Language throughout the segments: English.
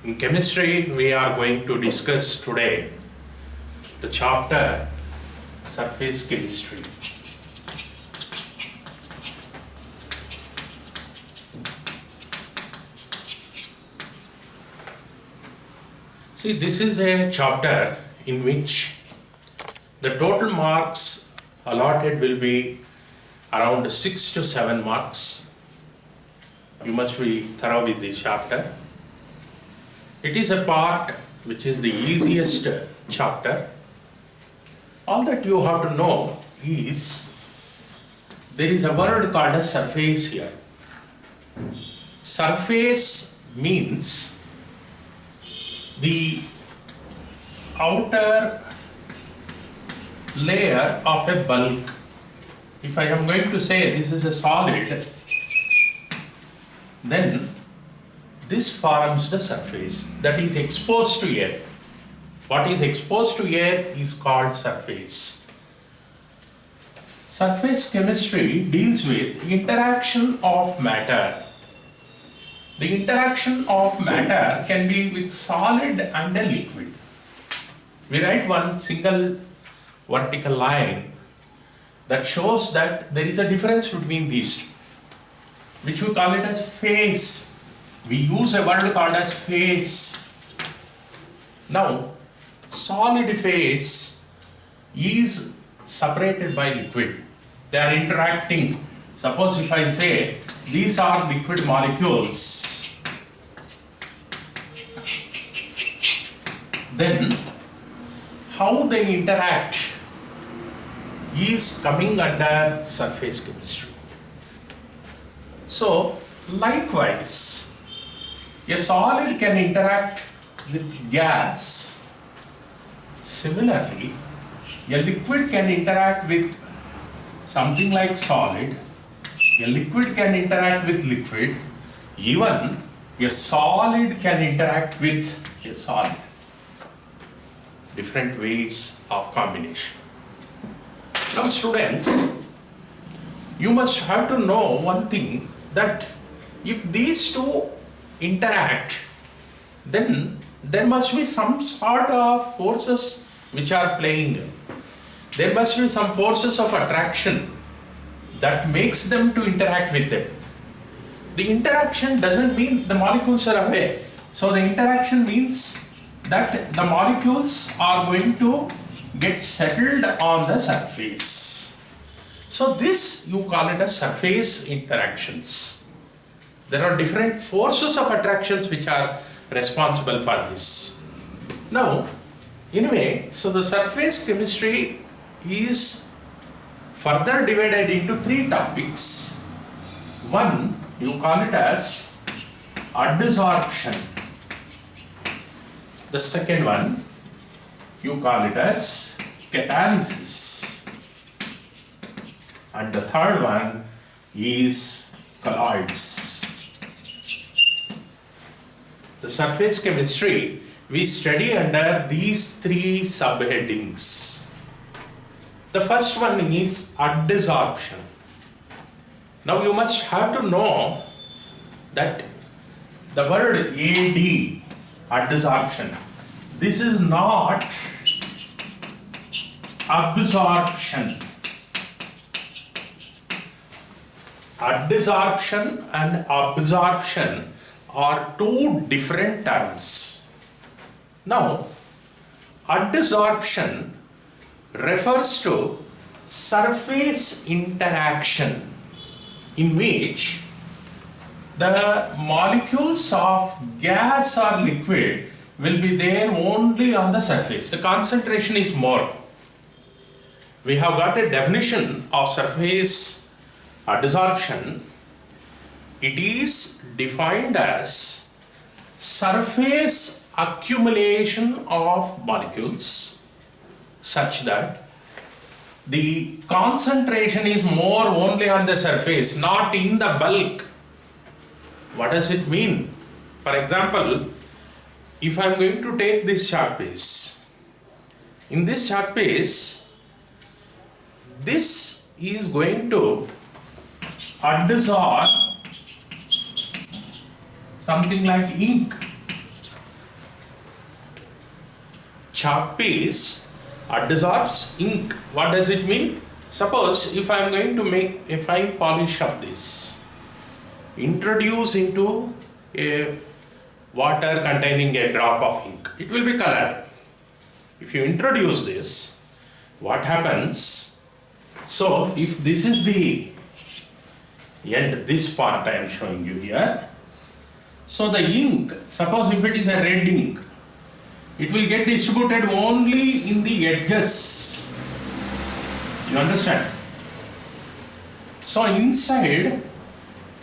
In chemistry, we are going to discuss today the chapter Surface Chemistry. See, this is a chapter in which the total marks allotted will be around 6 to 7 marks. You must be thorough with this chapter. It is a part which is the easiest chapter. All that you have to know is there is a word called a surface here. Surface means the outer layer of a bulk. If I am going to say this is a solid, then this forms the surface that is exposed to air. What is exposed to air is called surface. Surface chemistry deals with interaction of matter. The interaction of matter can be with solid and a liquid. We write one single vertical line that shows that there is a difference between these two, which we call it as phase. We use a word called as phase. Now, solid phase is separated by liquid. They are interacting. Suppose if I say these are liquid molecules, then how they interact is coming under surface chemistry. So, likewise, a solid can interact with gas. Similarly, a liquid can interact with something like solid. A liquid can interact with liquid. Even a solid can interact with a solid. Different ways of combination. Now, students, you must have to know one thing, that if these two interact, then there must be some sort of forces which are playing. There must be some forces of attraction that makes them to interact with them. The interaction doesn't mean the molecules are away. So the interaction means that the molecules are going to get settled on the surface. So this you call it as surface interactions. There are different forces of attractions which are responsible for this. Now, anyway, so the surface chemistry is further divided into 3 topics. One, you call it as adsorption. The second one, you call it as catalysis. And the third one is colloids. The surface chemistry we study under these 3 subheadings. The first one is adsorption. Now you must have to know that the word AD, adsorption, this is not absorption. Adsorption and absorption are 2 different terms. Now, adsorption refers to surface interaction in which the molecules of gas or liquid will be there only on the surface. The concentration is more. We have got a definition of surface adsorption. It is defined as surface accumulation of molecules such that the concentration is more only on the surface, not in the bulk. What does it mean? For example, if I am going to take this chart piece, in this chart piece, this is going to adsorb something like ink. chalk piece adsorbs ink. What does it mean? Suppose if I am going to make a fine polish of this, introduce into a water containing a drop of ink, it will be colored. If you introduce this, what happens? So if this is the end, this part I am showing you here. So the ink, suppose if it is a red ink, it will get distributed only in the edges. You understand? So inside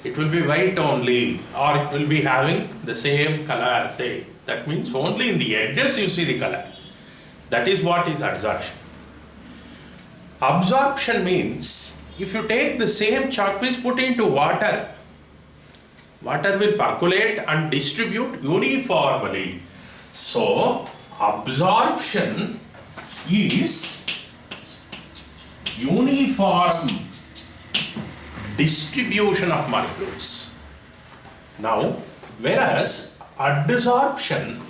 it will be white only, or it will be having the same color, say. That means only in the edges you see the color. That is what is adsorption. Absorption means if you take the same chalk piece, put into water, water will percolate and distribute uniformly. So absorption is uniform distribution of molecules. Now, whereas adsorption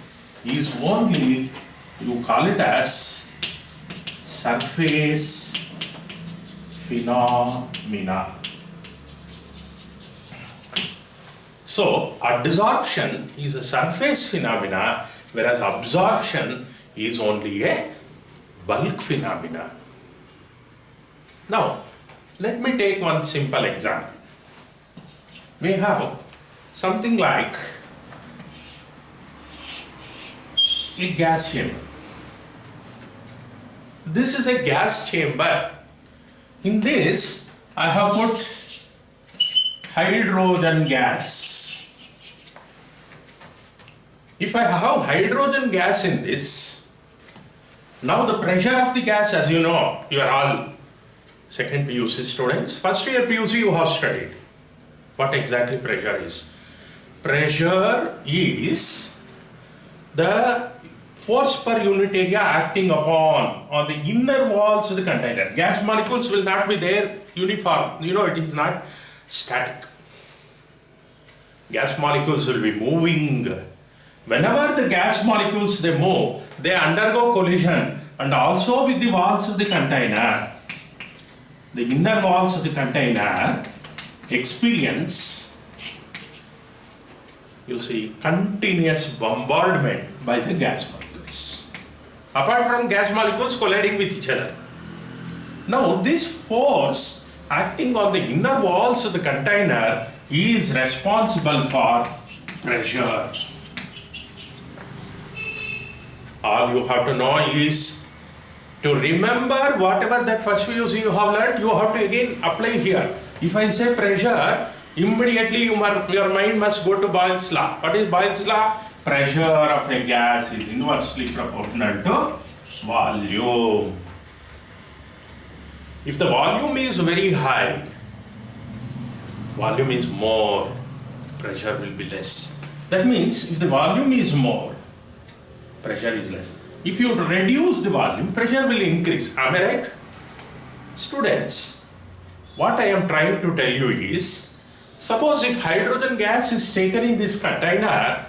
is only, you call it as surface phenomena. So adsorption is a surface phenomena, whereas absorption is only a bulk phenomena. Now, let me take one simple example. We have something like a gas chamber. This is a gas chamber. In this, I have put hydrogen gas. If I have hydrogen gas in this, now the pressure of the gas, as you know, you are all second PUC students. First year PUC you have studied. What exactly pressure is? Pressure is the force per unit area acting upon on the inner walls of the container. Gas molecules will not be there uniform. You know, it is not static. Gas molecules will be moving. Whenever the gas molecules they move, they undergo collision, and also with the walls of the container. The inner walls of the container experience, you see, continuous bombardment by the gas molecules. Apart from gas molecules colliding with each other. Now, this force acting on the inner walls of the container is responsible for pressure. All you have to know is to remember whatever that first PUC you have learned, you have to again apply here. If I say pressure, immediately your mind must go to Boyle's law. What is Boyle's law? Pressure of a gas is inversely proportional to volume. If the volume is very high, volume is more, pressure will be less. That means if the volume is more, pressure is less. If you reduce the volume, pressure will increase. Am I right? Students, what I am trying to tell you is, suppose if hydrogen gas is taken in this container,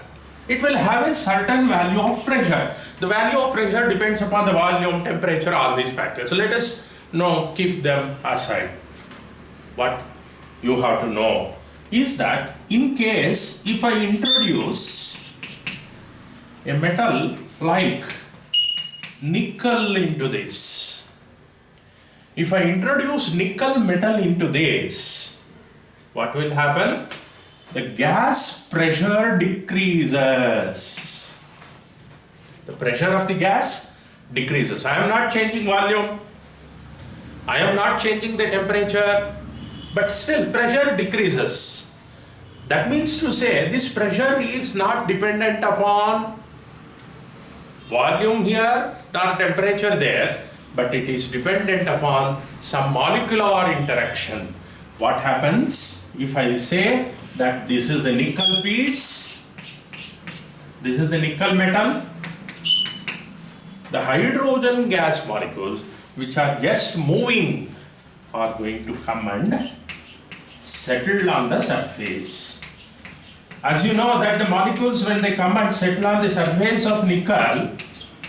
it will have a certain value of pressure. The value of pressure depends upon the volume, temperature, all these factors. So let us keep them aside. What you have to know is that in case if I introduce a metal like nickel into this, if I introduce nickel metal into this, what will happen? The gas pressure decreases. The pressure of the gas decreases. I am not changing volume. I am not changing the temperature, but still pressure decreases. That means to say this pressure is not dependent upon volume here or temperature there, but it is dependent upon some molecular interaction. What happens if I say that this is the nickel piece, this is the nickel metal, the hydrogen gas molecules which are just moving are going to come and settle on the surface. As you know that the molecules when they come and settle on the surface of nickel,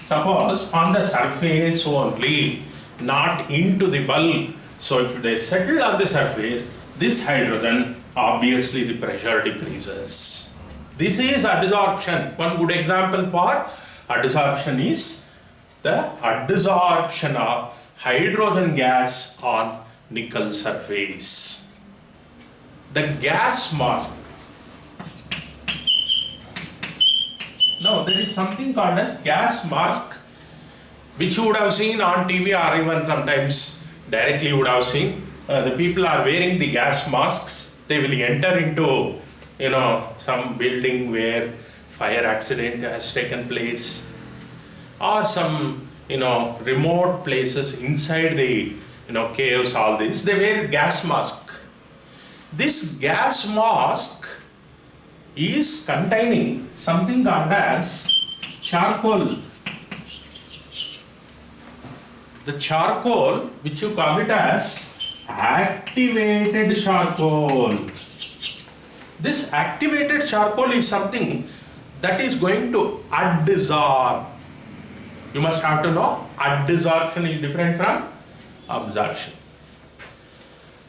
Suppose on the surface only, not into the bulk. So if they settle on the surface, this hydrogen, obviously the pressure decreases. This is adsorption. One good example for adsorption is the adsorption of hydrogen gas on nickel surface. The gas mask. Now there is something called as gas mask, which you would have seen on TV or even sometimes directly you would have seen. The people are wearing the gas masks. They will enter into, some building where fire accident has taken place, or some, remote places inside the, caves, all this. They wear gas mask. This gas mask is containing something called as charcoal. The charcoal, which you call it as activated charcoal. This activated charcoal is something that is going to adsorb. You must have to know adsorption is different from absorption.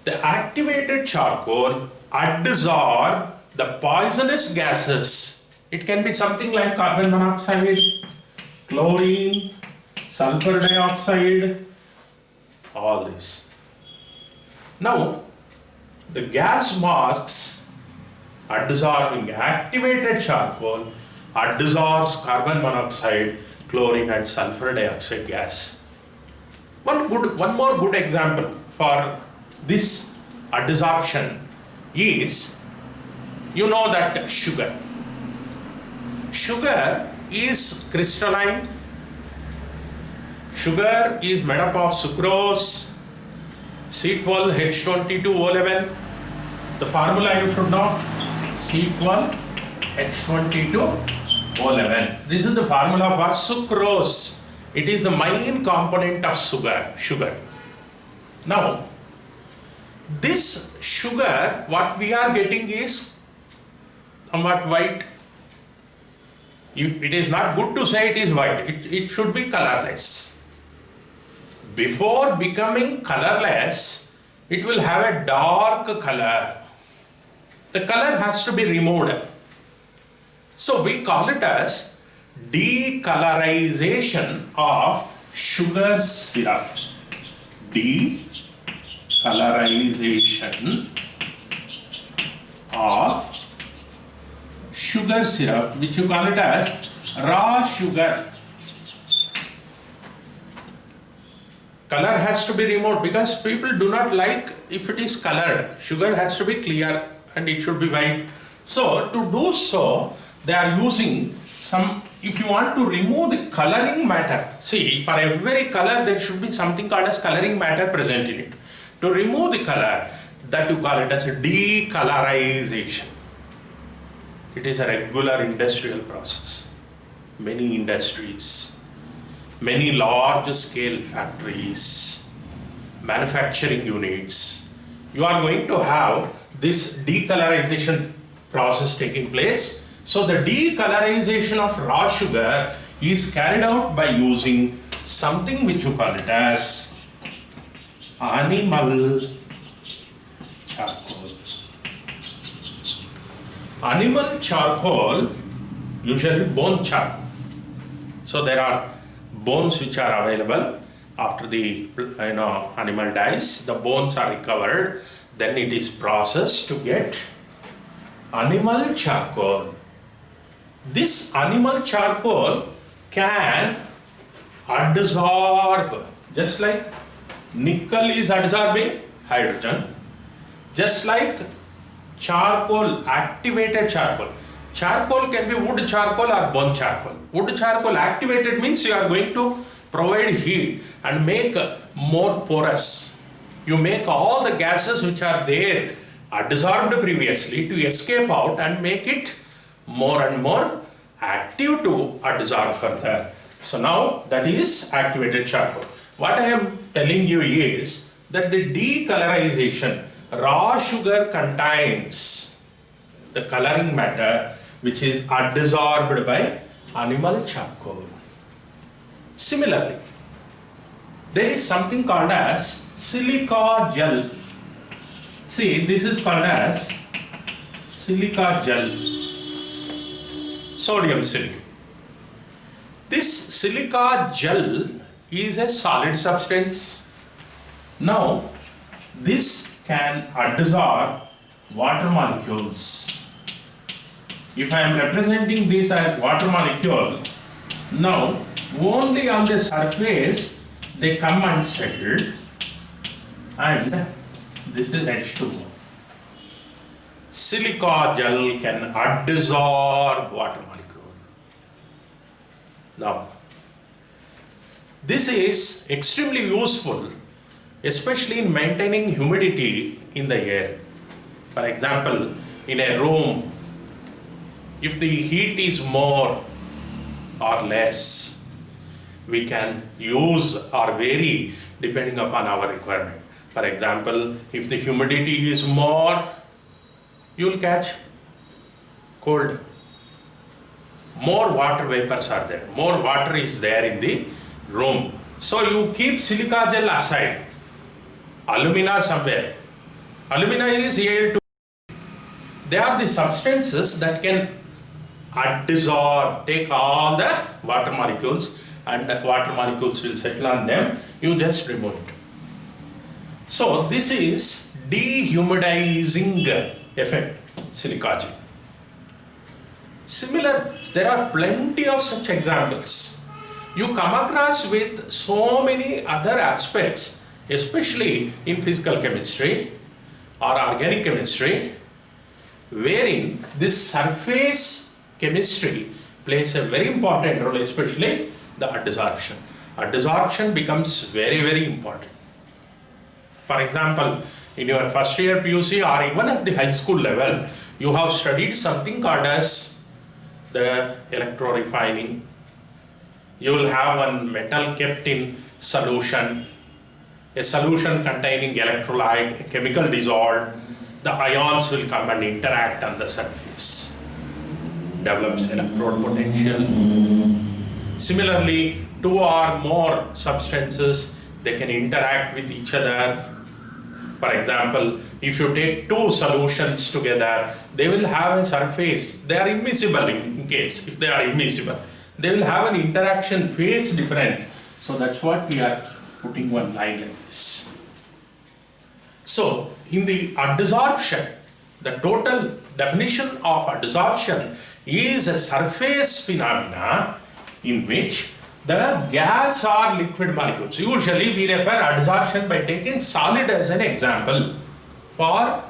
The activated charcoal adsorb the poisonous gases. It can be something like carbon monoxide, chlorine, sulfur dioxide, all this. Now, the gas masks adsorbing activated charcoal adsorbs carbon monoxide, chlorine and sulfur dioxide gas. One more good example for this adsorption is, that sugar. Sugar is crystalline. Sugar is made up of sucrose, C12H22O11. The formula you should know, C12H22O11. This is the formula for sucrose. It is the main component of sugar. Now, this sugar, what we are getting is somewhat white. It is not good to say it is white. It should be colorless. Before becoming colorless, it will have a dark color. The color has to be removed. So we call it as decolorization of sugar syrup. Decolorization of sugar syrup, which you call it as raw sugar. Color has to be removed because people do not like if it is colored. Sugar has to be clear and it should be white. So to do so, they are using some, if you want to remove the coloring matter, see, for every color there should be something called as coloring matter present in it. To remove the color, that you call it as a decolorization. It is a regular industrial process. Many industries, many large scale factories, manufacturing units, you are going to have this decolorization process taking place. So the decolorization of raw sugar is carried out by using something which you call it as animal charcoal. Animal charcoal, usually bone charcoal. So there are bones which are available after the animal dies. The bones are recovered, then it is processed to get animal charcoal. This animal charcoal can adsorb, just like nickel is adsorbing hydrogen, just like charcoal, activated charcoal. Charcoal can be wood charcoal or bone charcoal. Wood charcoal activated means you are going to provide heat and make more porous. You make all the gases which are there adsorbed previously to escape out and make it more and more active to adsorb further. So now that is activated charcoal. What I am telling you is that the decolorization, raw sugar contains the coloring matter which is adsorbed by animal charcoal. Similarly, there is something called as silica gel. See, this is called as silica gel, sodium silicate. This silica gel is a solid substance. Now, this can adsorb water molecules. If I am representing this as water molecule, now only on the surface they come and settle, and this is H2O. Silica gel can adsorb water molecule. Now, this is extremely useful, especially in maintaining humidity in the air. For example, in a room, if the heat is more or less, we can use or vary depending upon our requirement. For example, if the humidity is more, you will catch cold. More water vapors are there, more water is there in the room. So you keep silica gel aside, alumina somewhere. Alumina is Al2. They are the substances that can adsorb, take all the water molecules, and the water molecules will settle on them. You just remove it. So this is dehumidizing effect, silica gel. Similar, there are plenty of such examples. You come across with so many other aspects, especially in physical chemistry or organic chemistry, wherein this surface chemistry plays a very important role, especially the adsorption. Adsorption becomes very, very important. For example, in your first year PUC or even at the high school level, you have studied something called as the electrorefining. You will have one metal kept in solution, a solution containing electrolyte, a chemical dissolved. The ions will come and interact on the surface, develops electrode potential. Similarly, two or more substances, they can interact with each other. For example, if you take two solutions together, they will have a surface. They are immiscible in case, if they are immiscible. They will have an interaction phase difference. So that's what we are putting one line like this. So, in the adsorption, the total definition of adsorption is a surface phenomena in which there are gas or liquid molecules. Usually we refer adsorption by taking solid as an example for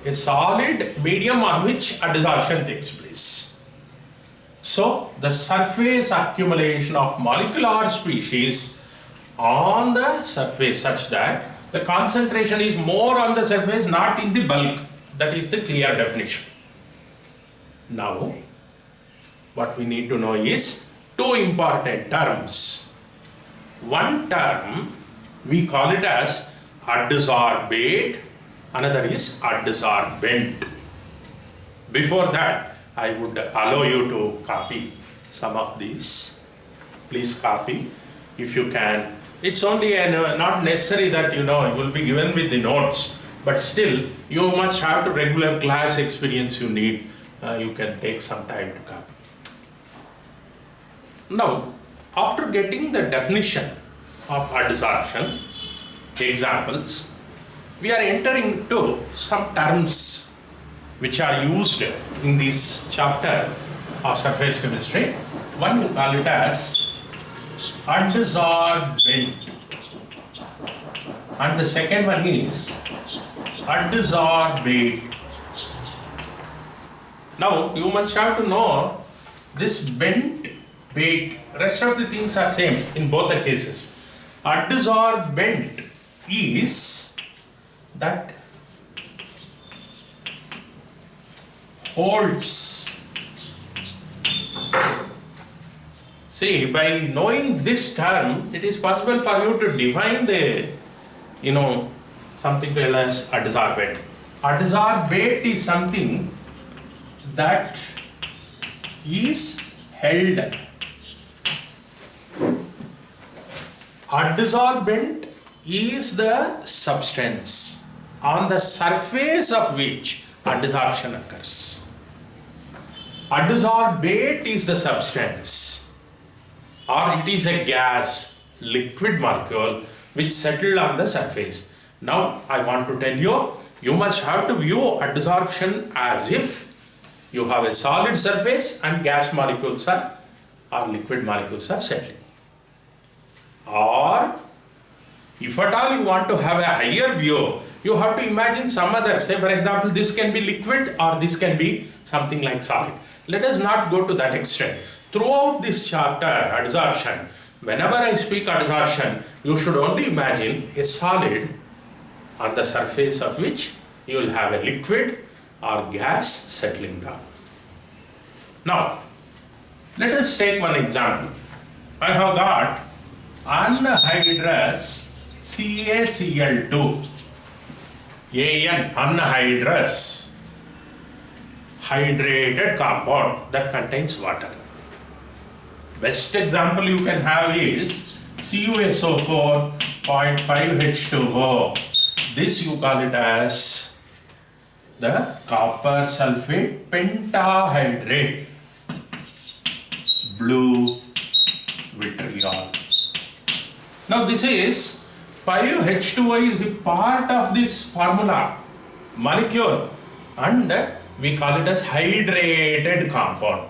a solid medium on which adsorption takes place. So the surface accumulation of molecular species on the surface such that the concentration is more on the surface, not in the bulk. That is the clear definition. Now, what we need to know is two important terms. One term, we call it as adsorbate, another is adsorbent. Before that, I would allow you to copy some of these. Please copy if you can. It's only not necessary that you will be given with the notes, but still you must have the regular class experience you need. You can take some time to copy. Now, after getting the definition of adsorption, examples, we are entering into some terms which are used in this chapter of surface chemistry. One we call it as adsorbent, and the second one is adsorbate. Now, you must have to know this bent, bait, rest of the things are same in both the cases. Adsorbent is that holds. See, by knowing this term, it is possible for you to define the, something called as adsorbent. Adsorbate is something that is held Adsorbent is the substance on the surface of which adsorption occurs. Adsorbate is the substance, or it is a gas, liquid molecule which settle on the surface. Now I want to tell you, you must have to view adsorption as if you have a solid surface and gas molecules or liquid molecules are settling. Or if at all you want to have a higher view, you have to imagine some other, say for example, this can be liquid or this can be something like solid. Let us not go to that extent. Throughout this chapter, adsorption, whenever I speak adsorption, you should only imagine a solid on the surface of which you will have a liquid or gas settling down. Now, let us take one example. I have got anhydrous CaCl2, An, anhydrous, hydrated compound that contains water. Best example you can have is CuSO4 0.5H2O. This you call it as the copper sulfate pentahydrate, blue vitriol. Now this is 5H2O is a part of this formula molecule, and we call it as hydrated compound.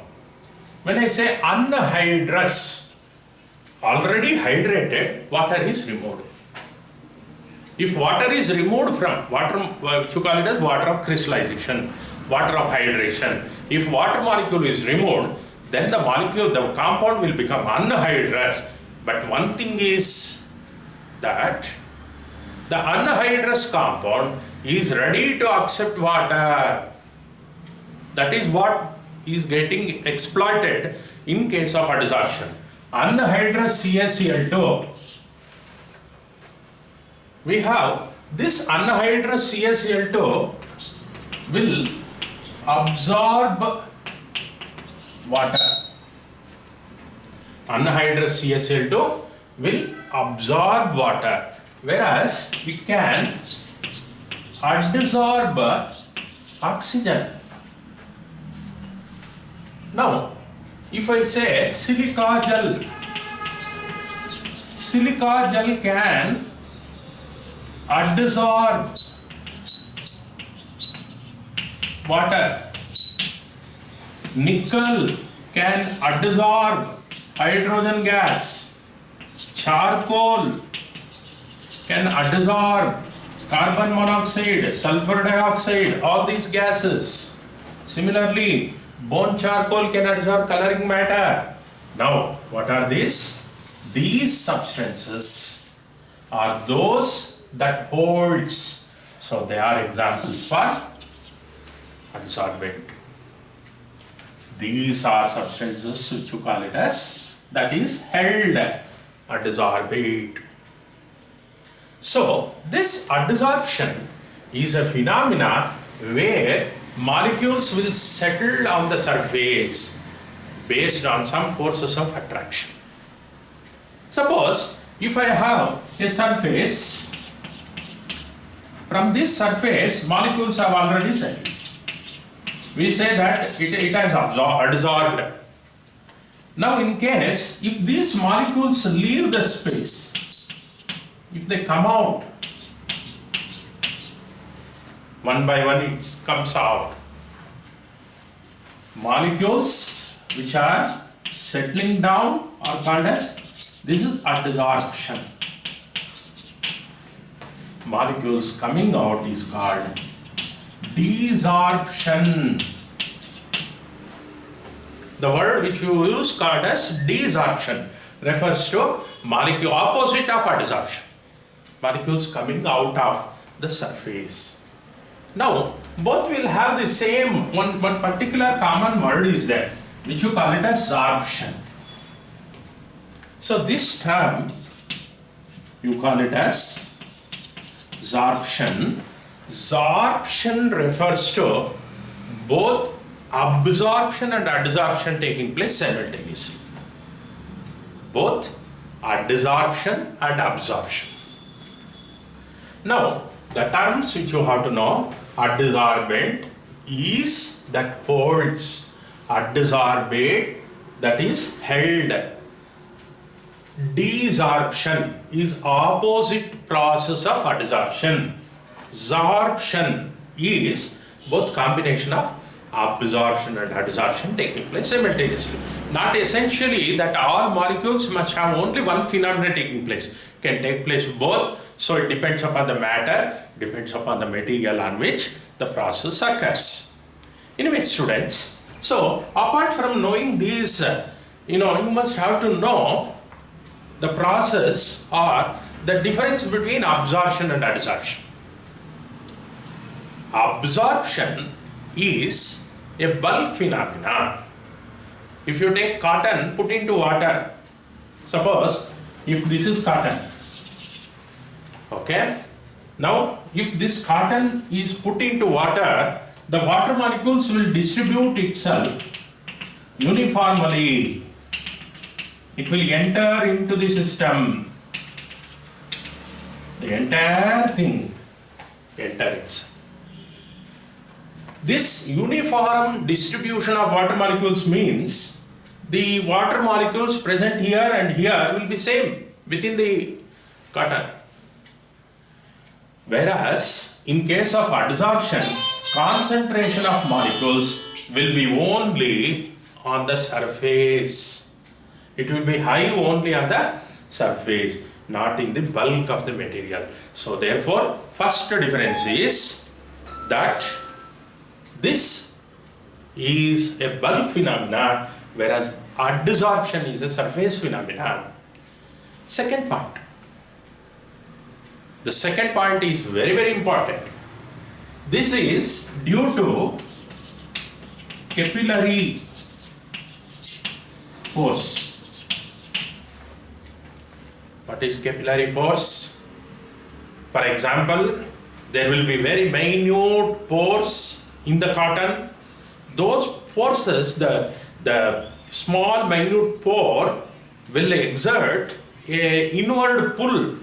When I say anhydrous, already hydrated, water is removed. If water is removed from water, you call it as water of crystallization, water of hydration. If water molecule is removed, then the molecule, the compound will become anhydrous. But one thing is that the anhydrous compound is ready to accept water. That is what is getting exploited in case of adsorption. Anhydrous CaCl2, we have this anhydrous CaCl2 will absorb water. Anhydrous CaCl2 will absorb water, whereas we can adsorb oxygen. Now, if I say silica gel can adsorb water. Nickel can adsorb hydrogen gas. Charcoal can adsorb carbon monoxide, sulfur dioxide, all these gases. Similarly, bone charcoal can adsorb coloring matter. Now, what are these? These substances are those that holds. So they are examples for adsorbent. These are substances which you call it as, that is held adsorbate. So this adsorption is a phenomena where molecules will settle on the surface based on some forces of attraction. Suppose if I have a surface, from this surface molecules have already settled. We say that it has adsorbed. Now in case, if these molecules leave the space, if they come out, one by one it comes out. Molecules which are settling down are called as, this is adsorption. Molecules coming out is called desorption. The word which you use called as desorption refers to molecule opposite of adsorption. Molecules coming out of the surface. Now, both will have the same, one particular common word is there, which you call it as sorption. So this term, you call it as sorption. Sorption refers to both absorption and adsorption taking place simultaneously. Both adsorption and absorption. Now, the terms which you have to know, adsorbent is that holds, adsorbate that is held. Desorption is opposite process of adsorption. Sorption is both combination of absorption and adsorption taking place simultaneously. Not essentially that all molecules must have only one phenomenon taking place. Can take place both. So it depends upon the matter, depends upon the material on which the process occurs. Anyway, students, so apart from knowing these, you must have to know the process or the difference between absorption and adsorption. Absorption is a bulk phenomenon. If you take cotton, put into water, suppose if this is cotton, okay, now if this cotton is put into water, the water molecules will distribute itself uniformly. It will enter into the system. The entire thing enters. This uniform distribution of water molecules means the water molecules present here and here will be same within the cotton. Whereas in case of adsorption, concentration of molecules will be only on the surface. It will be high only on the surface, not in the bulk of the material. So therefore, first difference is that this is a bulk phenomenon, whereas adsorption is a surface phenomenon. Second point. The second point is very, very important. This is due to capillary force. What is capillary force? For example, there will be very minute pores in the cotton. Those forces, the small minute pore will exert a inward pull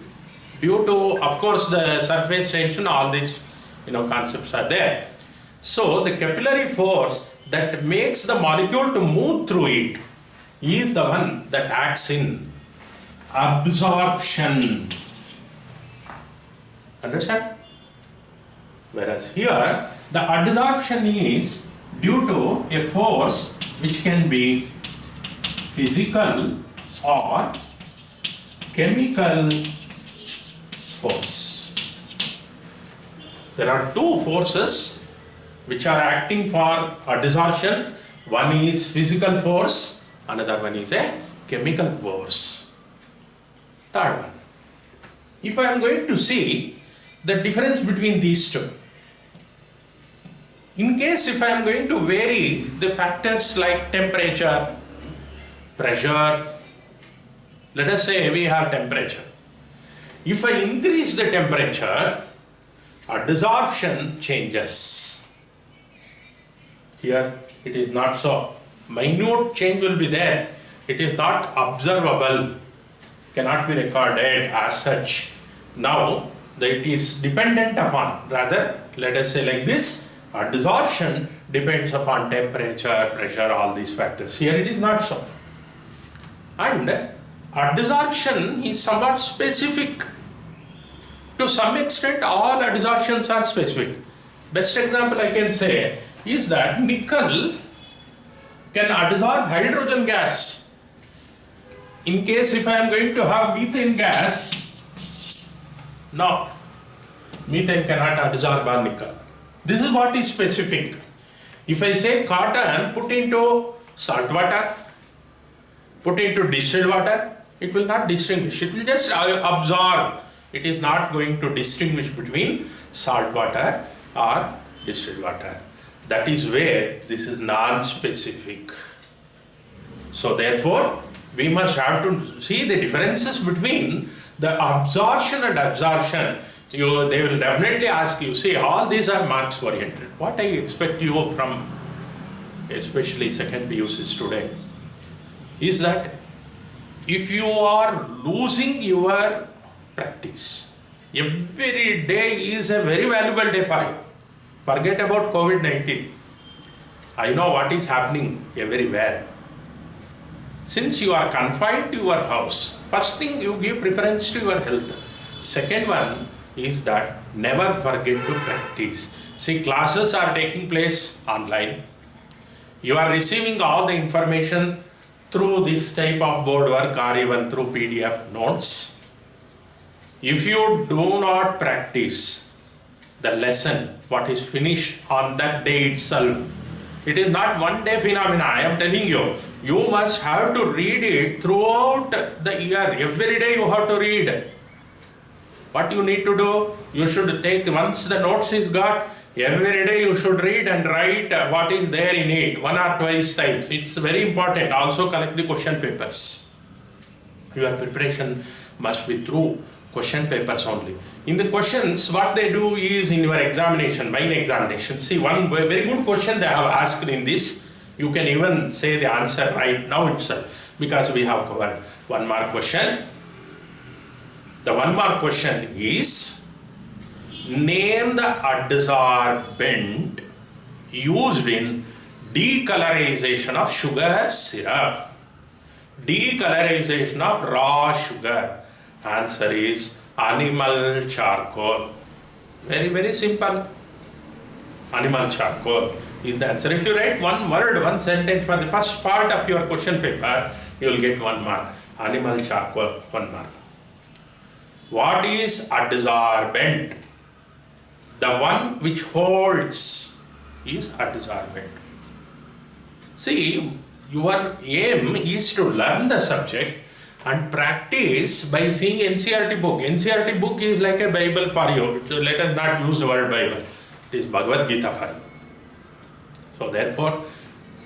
due to, of course, the surface tension. All these concepts are there. So the capillary force that makes the molecule to move through it is the one that acts in absorption. Understand? Whereas here the adsorption is due to a force which can be physical or chemical force. There are two forces which are acting for adsorption. One is physical force, another one is a chemical force. Third one. If I am going to see the difference between these two, in case if I am going to vary the factors like temperature, pressure, let us say we have temperature. If I increase the temperature, adsorption changes. Here it is not so. Minute change will be there. It is not observable, cannot be recorded as such. Now it is dependent upon, rather let us say like this, adsorption depends upon temperature, pressure, all these factors. Here it is not so. And adsorption is somewhat specific. To some extent, all adsorptions are specific. Best example I can say is that nickel can adsorb hydrogen gas. In case if I am going to have methane gas, no, methane cannot adsorb our nickel. This is what is specific. If I say cotton, put into salt water, put into distilled water, it will not distinguish. It will just absorb. It is not going to distinguish between salt water or distilled water. That is where this is non-specific. So therefore, we must have to see the differences between the absorption and adsorption. They will definitely ask you, see, all these are marks oriented. What I expect you from, especially second PUC student, is that if you are losing your practice, every day is a very valuable day for you. Forget about COVID-19. I know what is happening everywhere. Since you are confined to your house, first thing you give preference to your health. Second one is that never forget to practice. See, classes are taking place online. You are receiving all the information through this type of board work or even through PDF notes. If you do not practice the lesson, what is finished on that day itself, it is not one day phenomena. I am telling you, you must have to read it throughout the year. Every day you have to read. What you need to do, you should take, once the notes is got, every day you should read and write what is there in it, 1 or 2 times. It's very important. Also collect the question papers. Your preparation must be through question papers only. In the questions, what they do is in your examination, main examination, see one very good question they have asked in this, you can even say the answer right now itself, because we have covered 1 mark question. The 1 mark question is, name the adsorbent used in decolorization of sugar syrup. Decolorization of raw sugar. Answer is animal charcoal. Very, very simple. Animal charcoal is the answer. If you write 1 word, 1 sentence for the first part of your question paper, you will get 1 mark. Animal charcoal, 1 mark. What is adsorbent? The one which holds is adsorbent. See, your aim is to learn the subject and practice by seeing NCERT book. NCERT book is like a Bible for you. So let us not use the word Bible. It is Bhagavad Gita for you. So therefore,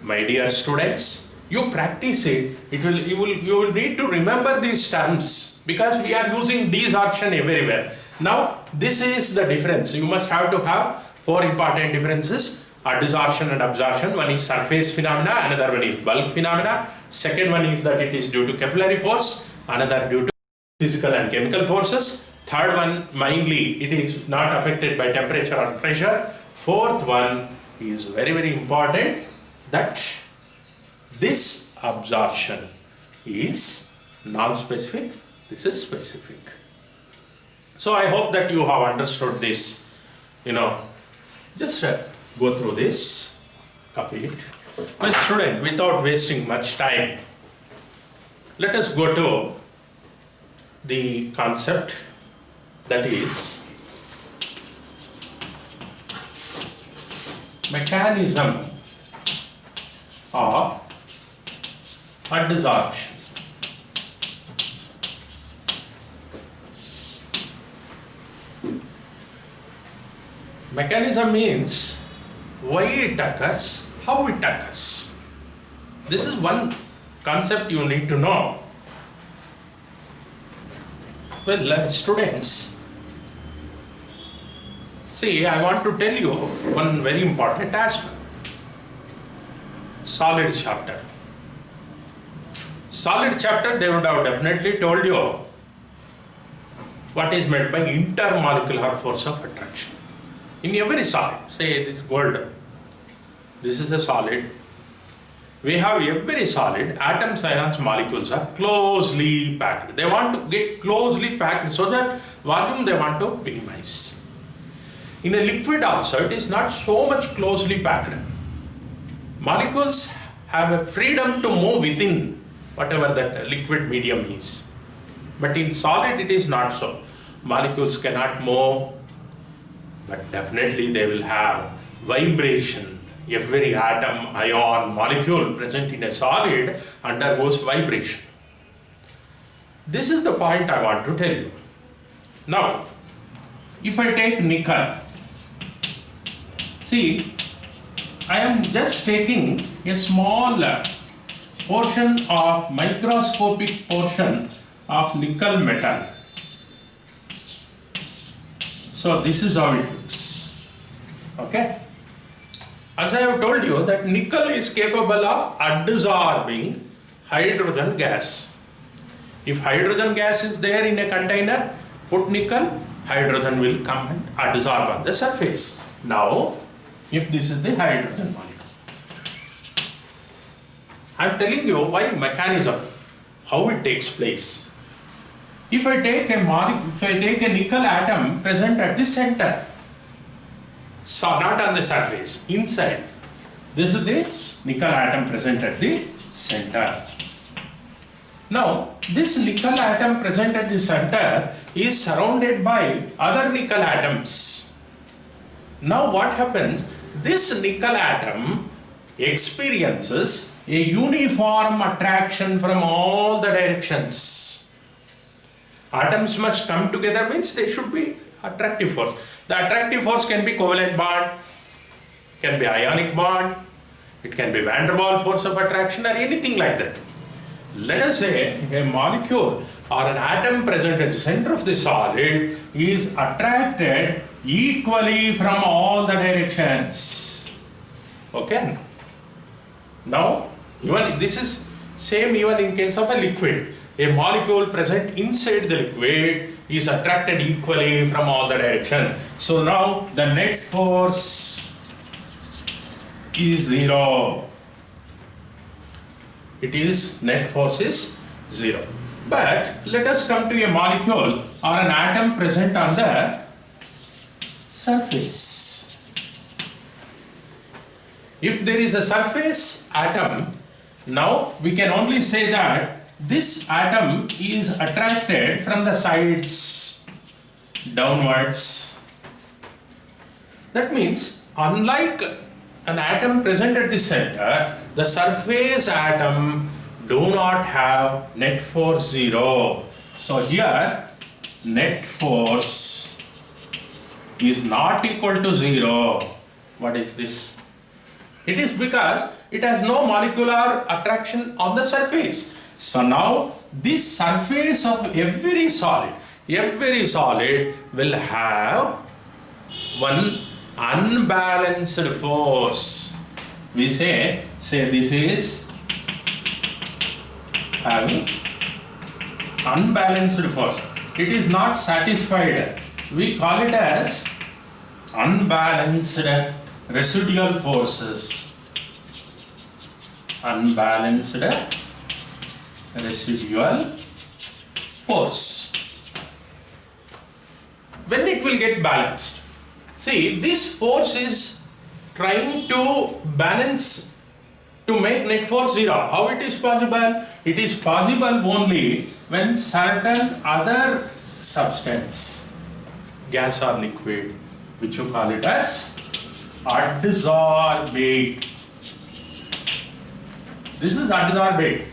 my dear students, you practice it. You will need to remember these terms, because we are using desorption everywhere. Now, this is the difference. You must have to have 4 important differences: adsorption and absorption. One is surface phenomena, another one is bulk phenomena. Second one is that it is due to capillary force, another due to physical and chemical forces. Third one, mainly, it is not affected by temperature or pressure. Fourth one is very, very important, that this absorption is non-specific, this is specific. So I hope that you have understood this. Just go through this, copy it. My student, without wasting much time, let us go to the concept, that is mechanism of adsorption. Mechanism means why it occurs, how it occurs. This is one concept you need to know. Well, students, see, I want to tell you one very important aspect. Solid chapter. Solid chapter, they would have definitely told you what is meant by intermolecular force of attraction. In every solid, say this gold, this is a solid. We have every solid, atoms, ions, molecules are closely packed. They want to get closely packed so that volume they want to minimize. In a liquid also, it is not so much closely packed. Molecules have a freedom to move within whatever that liquid medium is. But in solid, it is not so. Molecules cannot move, but definitely they will have vibration. Every atom, ion, molecule present in a solid undergoes vibration. This is the point I want to tell you. Now, if I take nickel, see, I am just taking a small portion of microscopic portion of nickel metal. So this is how it looks. Okay. As I have told you that nickel is capable of adsorbing hydrogen gas. If hydrogen gas is there in a container, put nickel, hydrogen will come and adsorb on the surface. Now, if this is the hydrogen molecule, I am telling you why mechanism, how it takes place. If I take a nickel atom present at the center, so not on the surface, inside, this is the nickel atom present at the center. Now, this nickel atom present at the center is surrounded by other nickel atoms. Now what happens? This nickel atom experiences a uniform attraction from all the directions. Atoms must come together means there should be attractive force. The attractive force can be covalent bond, can be ionic bond, it can be van der Waals force of attraction or anything like that. Let us say a molecule or an atom present at the center of the solid is attracted equally from all the directions. Okay? Now, even this is same even in case of a liquid. A molecule present inside the liquid is attracted equally from all the directions. So now the net force is 0. It is net force is 0. But let us come to a molecule or an atom present on the surface. If there is a surface atom, now we can only say that this atom is attracted from the sides downwards. That means, unlike an atom present at the center, the surface atom do not have net force 0. So here net force is not equal to 0. What is this? It is because it has no molecular attraction on the surface. So now this surface of every solid will have one unbalanced force. We say this is having unbalanced force. It is not satisfied. We call it as unbalanced residual forces. Unbalanced residual force. When it will get balanced? See, this force is trying to balance to make net force 0. How it is possible? It is possible only when certain other substance, gas or liquid, which you call it as adsorbate. This is adsorbate.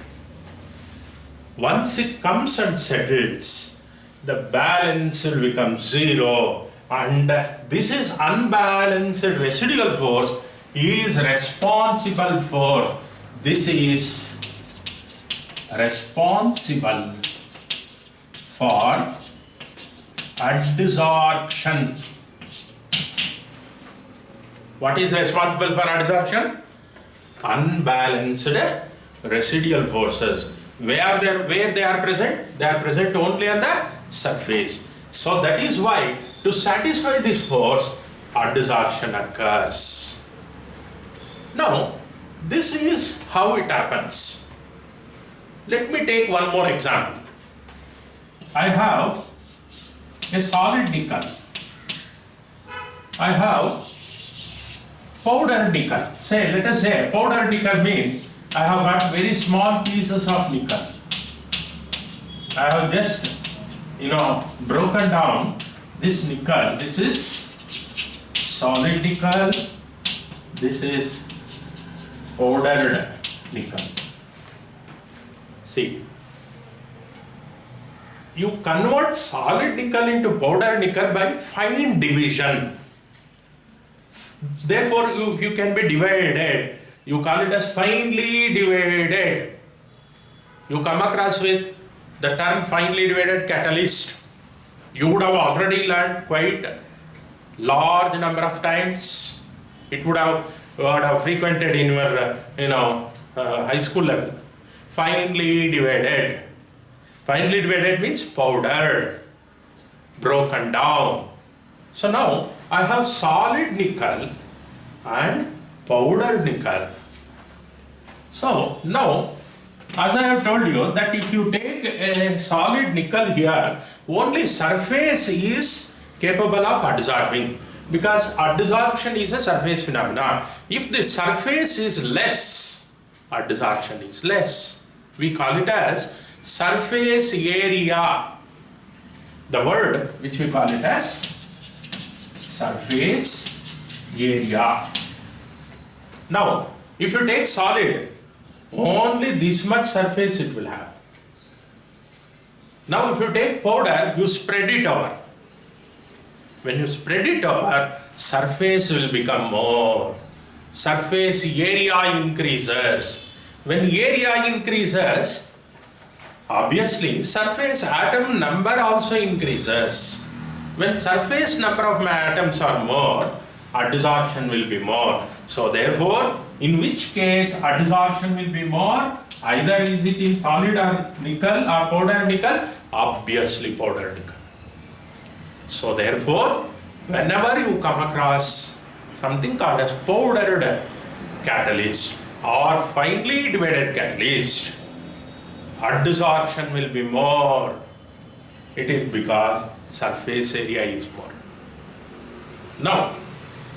Once it comes and settles, the balance will become 0, and this is unbalanced residual force is responsible for, this is responsible for adsorption. What is responsible for adsorption? Unbalanced residual forces. Where they are present? They are present only on the surface. So that is why, to satisfy this force, adsorption occurs. Now, this is how it happens. Let me take one more example. I have a solid nickel. I have powdered nickel. Let us say powdered nickel means I have got very small pieces of nickel. I have just, broken down this nickel. This is solid nickel. This is powdered nickel. See, you convert solid nickel into powdered nickel by fine division. Therefore, you can be divided. You call it as finely divided. You come across with the term finely divided catalyst. You would have already learned quite large number of times. It would have frequented in your high school level. Finely divided. Finely divided means powdered, broken down. So now I have solid nickel and powdered nickel. So now, as I have told you that if you take a solid nickel here, only surface is capable of adsorbing, because adsorption is a surface phenomenon. If the surface is less, adsorption is less. We call it as surface area. The word which we call it as surface area. Now, if you take solid, only this much surface it will have. Now, if you take powder, you spread it over. When you spread it over, surface will become more. Surface area increases. When area increases, obviously surface atom number also increases. When surface number of atoms are more, adsorption will be more. So therefore, in which case adsorption will be more? Either is it in solid or nickel or powdered nickel? Obviously powdered nickel. So therefore, whenever you come across something called as powdered catalyst or finely divided catalyst, adsorption will be more. It is because surface area is more. Now,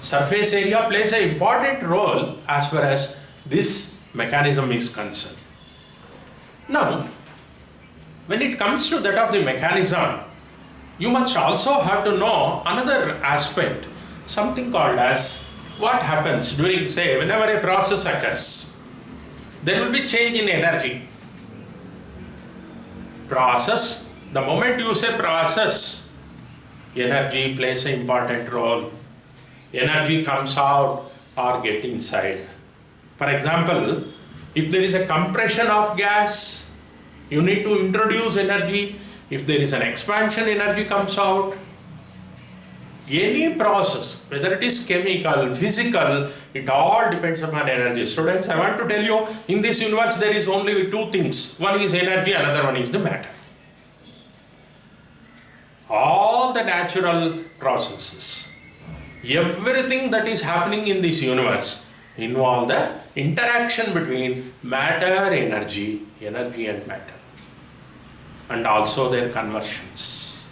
surface area plays an important role as far as this mechanism is concerned. Now, when it comes to that of the mechanism, you must also have to know another aspect, something called as what happens during, say, whenever a process occurs, there will be change in energy. Process, the moment you say process, energy plays an important role. Energy comes out or get inside. For example, if there is a compression of gas, you need to introduce energy. If there is an expansion, energy comes out. Any process, whether it is chemical, physical, it all depends upon energy. Students, I want to tell you, in this universe there is only two things. One is energy, another one is the matter. All the natural processes, everything that is happening in this universe involve the interaction between matter, energy and matter, and also their conversions.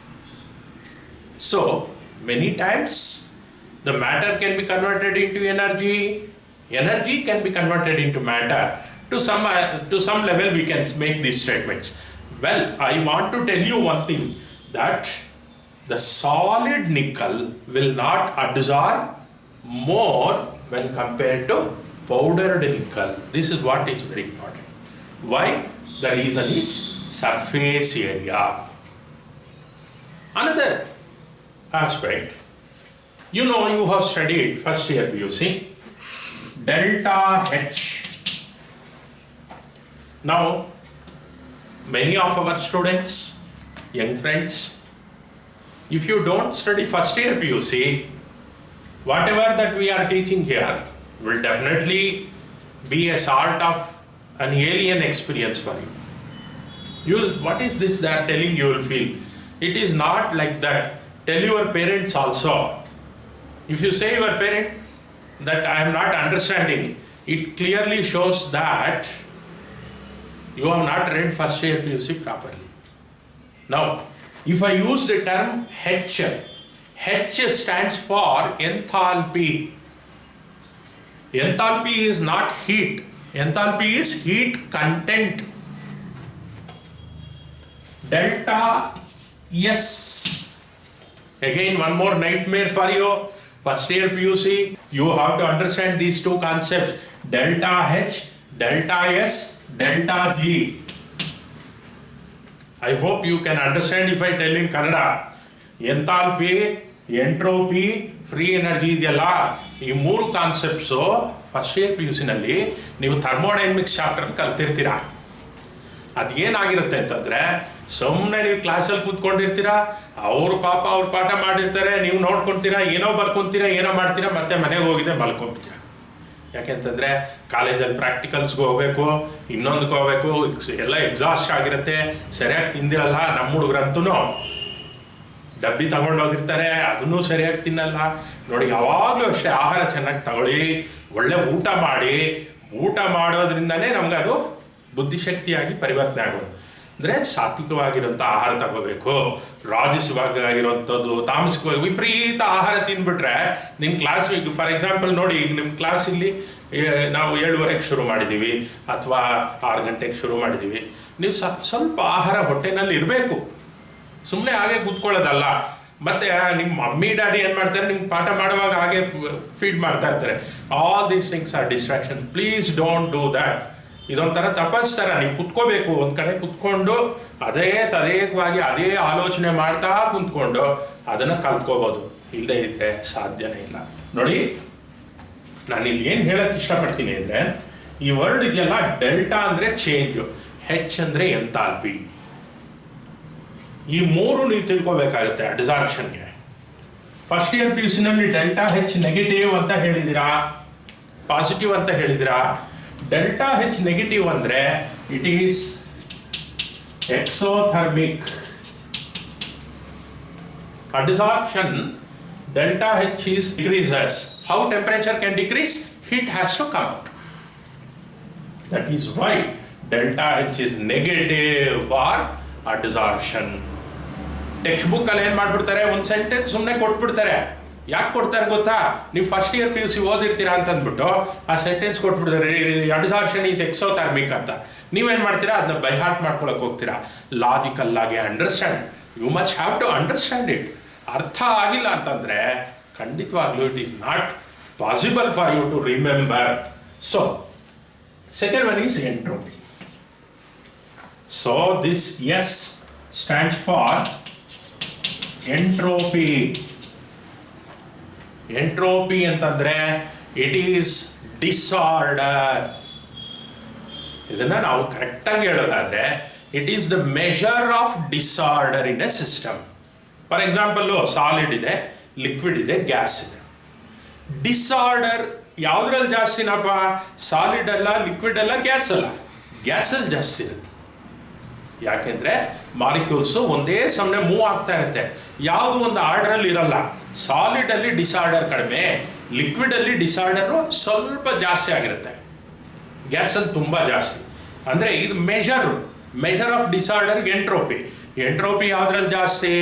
So many times the matter can be converted into energy can be converted into matter. To some level we can make these statements. Well, I want to tell you one thing, that the solid nickel will not adsorb more when compared to powdered nickel. This is what is very important. Why? The reason is surface area. Another aspect, you know, you have studied first year PUC, delta H. Now, many of our students, young friends, if you don't study first year PUC, whatever that we are teaching here will definitely be a sort of an alien experience for you. What is this they are telling, you will feel. It is not like that. Tell your parents also. If you say your parent that I am not understanding, it clearly shows that you have not read first year PUC properly. Now, if I use the term H stands for enthalpy. Enthalpy is not heat. Enthalpy is heat content. Delta S. Again, one more nightmare for you. First year PUC, you have to understand these two concepts. Delta H, delta S, delta G. I hope you can understand if I tell in Kannada. Enthalpy, entropy, free energy ಇದೆಯಲ್ಲ, ಈ ಮೂರು concepts first year PUC ನಲ್ಲಿ ನೀವು thermodynamics chapter ಕಲ್ತಿರ್ತೀರಾ. ಅದೇನಾಗಿರುತ್ತೆ ಅಂತಂದ್ರೆ, ಸುಮ್ಮನೆ ನೀವು ಕ್ಲಾಸಲ್ಲಿ ಕೂತ್ಕೊಂಡಿರ್ತೀರಾ, ಅವ್ರ ಪಾಠ ಮಾಡಿರ್ತಾರೆ, ನೀವು ನೋಡ್ಕೊತೀರಾ, ಏನೋ ಬರ್ಕೊಂತೀರಾ, ಏನೋ ಮಾಡ್ತೀರಾ, ಮತ್ತೆ ಮನೆಗೆ ಹೋಗಿದೆ ಮಲ್ಕೊಂತೀರಾ. ಯಾಕೆಂತಂದರೆ ಕಾಲೇಜಲ್ಲಿ ಪ್ರಾಕ್ಟಿಕಲ್ಸ್ಗೆ ಹೋಗಬೇಕು, ಇನ್ನೊಂದಕ್ಕೆ ಹೋಗಬೇಕು, ಎಲ್ಲ ಎಕ್ಸಾಸ್ಟ್ ಆಗಿರುತ್ತೆ, ಸರಿಯಾಗಿ ತಿಂದಿರಲ್ಲ. ನಮ್ಮ ಹುಡುಗರಂತೂ ಡಬ್ಬಿ ತಗೊಂಡೋಗಿರ್ತಾರೆ, ಅದನ್ನೂ ಸರಿಯಾಗಿ ತಿನ್ನಲ್ಲ. ನೋಡಿ, ಯಾವಾಗಲೂ ಅಷ್ಟೇ ಆಹಾರ ಚೆನ್ನಾಗಿ ತಗೊಳ್ಳಿ, ಒಳ್ಳೆ ಊಟ ಮಾಡಿ. ಊಟ ಮಾಡೋದ್ರಿಂದನೇ ನಮ್ಗೆ ಅದು ಬುದ್ಧಿಶಕ್ತಿಯಾಗಿ ಪರಿವರ್ತನೆ ಆಗೋದು. ಅಂದರೆ ಸಾತ್ವಿಕವಾಗಿರೋಂಥ ಆಹಾರ ತಗೋಬೇಕು. ರಾಜಸವಾಗಿರೋಂಥದ್ದು, ತಾಮಸಿಕವಾಗಿ ವಿಪರೀತ ಆಹಾರ ತಿಂದ್ಬಿಟ್ರೆ ನಿಮ್ಮ ಕ್ಲಾಸ್, ಈಗ ಫಾರ್ ಎಕ್ಸಾಂಪಲ್ ನೋಡಿ, ಈಗ ನಿಮ್ಮ ಕ್ಲಾಸಲ್ಲಿ ನಾವು 7:30ಗೆ ಶುರು ಮಾಡಿದ್ದೀವಿ ಅಥವಾ 6 ಗಂಟೆಗೆ ಶುರು ಮಾಡಿದ್ದೀವಿ. ನೀವು ಸ್ವಲ್ಪ ಆಹಾರ ಹೊಟ್ಟೆನಲ್ಲಿ ಇರಬೇಕು, ಸುಮ್ಮನೆ ಹಾಗೆ ಕೂತ್ಕೊಳ್ಳೋದಲ್ಲ. ಮತ್ತು ನಿಮ್ಮ ಮಮ್ಮಿ ಡ್ಯಾಡಿ ಏನು ಮಾಡ್ತಾರೆ, ನಿಮ್ಗೆ ಪಾಠ ಮಾಡುವಾಗ ಹಾಗೆ ಫೀಡ್ ಮಾಡ್ತಾ ಇರ್ತಾರೆ. All these things are distraction. Please don't do that. ಇದೊಂಥರ ತಪಸ್ತರ. ನೀವು ಕುತ್ಕೋಬೇಕು, ಒಂದು ಕಡೆ ಕುತ್ಕೊಂಡು ತದೇಕವಾಗಿ ಅದೇ ಆಲೋಚನೆ ಮಾಡ್ತಾ ಕುಂತ್ಕೊಂಡು ಅದನ್ನು ಕಲ್ತ್ಕೋಬೋದು. ಇಲ್ಲದೆ ಇದ್ರೆ ಸಾಧ್ಯನೇ ಇಲ್ಲ. ನೋಡಿ, ನಾನು ಇಲ್ಲಿ ಏನು ಹೇಳೋಕ್ಕೆ ಇಷ್ಟಪಡ್ತೀನಿ ಅಂದರೆ, ಈ ವರ್ಡ್ ಇದೆಯಲ್ಲ, ಡೆಲ್ಟಾ ಅಂದರೆ ಚೇಂಜು, ಹೆಚ್ ಅಂದರೆ ಎಂಥಾಲ್ಪಿ. ಈ ಮೂರು ನೀವು ತಿಳ್ಕೊಬೇಕಾಗುತ್ತೆ ಅಬ್ಸಾರ್ಪ್ಷನ್ಗೆ. ಫಸ್ಟ್ ಇಯರ್ PUC ನಲ್ಲಿ ಡೆಲ್ಟಾ ಹೆಚ್ ನೆಗೆಟಿವ್ ಅಂತ ಹೇಳಿದಿರಾ, ಪಾಸಿಟಿವ್ ಅಂತ ಹೇಳಿದಿರಾ? ಡೆಲ್ಟಾ ಹೆಚ್ ನೆಗೆಟಿವ್ ಅಂದರೆ it is exothermic. Absorption delta H is decreases. How temperature can decrease? Heat has to come out. That is why delta H is negative for absorption. Text book ಅಲ್ಲಿ ಏನು ಮಾಡ್ಬಿಡ್ತಾರೆ, ಒಂದು sentence ಸುಮ್ಮನೆ ಕೊಟ್ಬಿಡ್ತಾರೆ. ಯಾಕೆ ಕೊಡ್ತಾರೆ ಗೊತ್ತಾ? ನೀವು ಫಸ್ಟ್ ಇಯರ್ PUC ಓದಿರ್ತೀರಾ ಅಂತ ಅಂದ್ಬಿಟ್ಟು ಆ ಸೆಂಟೆನ್ಸ್ ಕೊಟ್ಬಿಡ್ತಾರೆ, ಅಬ್ಸಾರ್ಪ್ಷನ್ ಈಸ್ ಎಕ್ಸೋಥರ್ಮಿಕ್ ಅಂತ. ನೀವೇನು ಮಾಡ್ತೀರಾ, ಅದನ್ನ ಬೈ ಹಾರ್ಟ್ ಮಾಡ್ಕೊಳಕ್ಕೆ ಹೋಗ್ತೀರಾ. ಲಾಜಿಕಲ್ ಆಗಿ understand, you must have to understand it. ಅರ್ಥ ಆಗಿಲ್ಲ ಅಂತಂದರೆ ಖಂಡಿತವಾಗ್ಲೂ it is not possible for you to remember. So second one is entropy. So this S stands for entropy. Entropy ಅಂತಂದ್ರೆ ಇಟ್ ಈಸ್ ಡಿಸಾರ್ಡರ್. ಇದನ್ನ ನಾವು ಕರೆಕ್ಟಾಗಿ ಹೇಳೋದಾದ್ರೆ it is the measure of disorder in a system. For example solid ಇದೆ, liquid ಇದೆ, gas ಇದೆ. Disorder ಯಾವುದ್ರಲ್ಲಿ ಜಾಸ್ತಿನಪ್ಪ? ಸಾಲಿಡ್ ಅಲ್ಲ, ಲಿಕ್ವಿಡ್ ಅಲ್ಲ, ಗ್ಯಾಸ್ ಅಲ್ಲ. ಗ್ಯಾಸಲ್ಲಿ ಜಾಸ್ತಿ ಇರುತ್ತೆ. ಯಾಕೆಂದರೆ ಮಾಲಿಕ್ಯೂಲ್ಸು ಒಂದೇ ಸಮಯ ಮೂವ್ ಆಗ್ತಾ ಇರುತ್ತೆ, ಯಾವುದು ಒಂದು ಆರ್ಡ್ರಲ್ಲಿ ಇರಲ್ಲ. ಸಾಲಿಡಲ್ಲಿ ಡಿಸಾರ್ಡರ್ ಕಡಿಮೆ, ಲಿಕ್ವಿಡಲ್ಲಿ ಡಿಸಾರ್ಡರು ಸ್ವಲ್ಪ ಜಾಸ್ತಿ ಆಗಿರುತ್ತೆ, ಗ್ಯಾಸಲ್ಲಿ ತುಂಬ ಜಾಸ್ತಿ. ಅಂದರೆ ಇದು ಮೆಷರ್ ಆಫ್ ಡಿಸಾರ್ಡರ್ಗೆ ಎಂಟ್ರೋಪಿ. ಎಂಟ್ರೋಪಿ ಯಾವುದ್ರಲ್ಲಿ ಜಾಸ್ತಿ?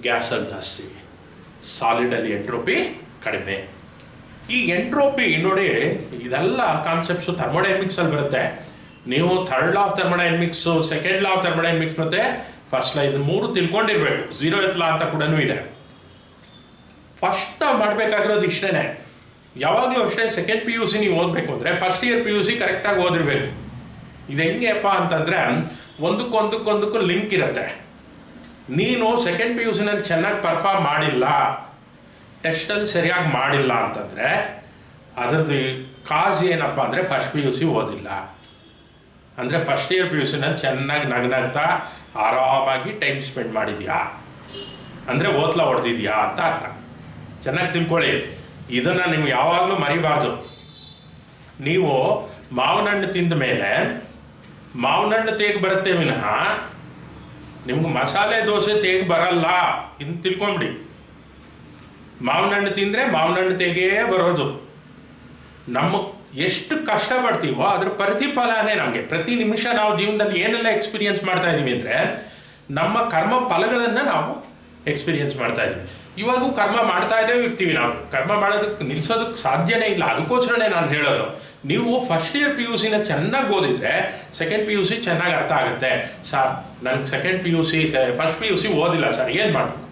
ಗ್ಯಾಸಲ್ಲಿ ಜಾಸ್ತಿ. ಸಾಲಿಡಲ್ಲಿ ಎಂಟ್ರೋಪಿ ಕಡಿಮೆ. ಈ ಎಂಟ್ರೋಪಿ ನೋಡಿ, ಇದೆಲ್ಲ ಕಾನ್ಸೆಪ್ಟ್ಸು ಥರ್ಮೋಡೈನಮಿಕ್ಸಲ್ಲಿ ಬರುತ್ತೆ. ನೀವು third law of thermodynamics, second law of thermodynamics ಮತ್ತು ಫಸ್ಟ್ ಲಾ, ಇದು ಮೂರು ತಿಳ್ಕೊಂಡಿರ್ಬೇಕು. 0th ಲಾ ಅಂತ ಕೂಡ ಇದೆ. ಫಸ್ಟ್ ನಾವು ಮಾಡಬೇಕಾಗಿರೋದು ಇಷ್ಟೇ. ಯಾವಾಗಲೂ ಅಷ್ಟೇ, ಸೆಕೆಂಡ್ PUC ನೀವು ಓದಬೇಕು ಅಂದರೆ ಫಸ್ಟ್ ಇಯರ್ PUC ಕರೆಕ್ಟಾಗಿ ಓದಿರ್ಬೇಕು. ಇದು ಹೆಂಗೆಪ್ಪ ಅಂತಂದರೆ ಒಂದಕ್ಕೊಂದಕ್ಕೂ ಲಿಂಕ್ ಇರುತ್ತೆ. ನೀನು ಸೆಕೆಂಡ್ PUCನಲ್ಲಿ ಚೆನ್ನಾಗಿ ಪರ್ಫಾರ್ಮ್ ಮಾಡಿಲ್ಲ, ಟೆಸ್ಟಲ್ಲಿ ಸರಿಯಾಗಿ ಮಾಡಿಲ್ಲ ಅಂತಂದರೆ ಅದರದ್ದು ಕಾಸ್ ಏನಪ್ಪ ಅಂದರೆ ಫಸ್ಟ್ PUC ಓದಿಲ್ಲ. ಅಂದರೆ ಫಸ್ಟ್ ಇಯರ್ PUCನಲ್ಲಿ ಚೆನ್ನಾಗಿ ನಗ್ನಗ್ತಾ ಆರಾಮಾಗಿ ಟೈಮ್ ಸ್ಪೆಂಡ್ ಮಾಡಿದ್ಯಾ ಅಂದರೆ ಓದ್ಲಾ ಹೊಡೆದಿದ್ಯಾ ಅಂತ ಅರ್ಥ. ಚೆನ್ನಾಗಿ ತಿಳ್ಕೊಳ್ಳಿ, ಇದನ್ನು ನೀವು ಯಾವಾಗಲೂ ಮರಿಬಾರ್ದು. ನೀವು ಮಾವಿನ ಹಣ್ಣು ತಿಂದ ಮೇಲೆ ಮಾವಿನ ಹಣ್ಣು ತೇಗ ಬರುತ್ತೆ ವಿನಃ ನಿಮ್ಗೆ ಮಸಾಲೆ ದೋಸೆ ತೇಗ ಬರಲ್ಲ. ಇನ್ನು ತಿಳ್ಕೊಂಬಿಡಿ. ಮಾವಿನ ಹಣ್ಣು ತಿಂದರೆ ಮಾವಿನ ಹಣ್ಣು ತೇಗೇ ಬರೋದು. ನಮ್ಮ ಎಷ್ಟು ಕಷ್ಟಪಡ್ತೀವೋ ಅದ್ರ ಪ್ರತಿಫಲನೇ ನಮಗೆ. ಪ್ರತಿ ನಿಮಿಷ ನಾವು ಜೀವನದಲ್ಲಿ ಏನೆಲ್ಲ ಎಕ್ಸ್ಪೀರಿಯನ್ಸ್ ಮಾಡ್ತಾ ಇದ್ದೀವಿ ಅಂದರೆ ನಮ್ಮ ಕರ್ಮ ಫಲಗಳನ್ನು ನಾವು ಎಕ್ಸ್ಪೀರಿಯನ್ಸ್ ಮಾಡ್ತಾ ಇದ್ದೀವಿ. ಇವಾಗೂ ಕರ್ಮ ಮಾಡ್ತಾ ಇರ್ತೀವಿ. ನಾವು ಕರ್ಮ ಮಾಡೋದಕ್ಕೆ ನಿಲ್ಲಿಸೋದಕ್ಕೆ ಸಾಧ್ಯನೇ ಇಲ್ಲ. ಅದಕ್ಕೋಸ್ಕರನೇ ನಾನು ಹೇಳೋದು, ನೀವು ಫಸ್ಟ್ ಇಯರ್ PUCನ ಚೆನ್ನಾಗಿ ಓದಿದರೆ ಸೆಕೆಂಡ್ PUC ಚೆನ್ನಾಗಿ ಅರ್ಥ ಆಗುತ್ತೆ. ಸರ್ ನನಗೆ ಸೆಕೆಂಡ್ PUC ಫಸ್ಟ್ PUC ಓದಿಲ್ಲ ಸರ್, ಏನು ಮಾಡಬೇಕು?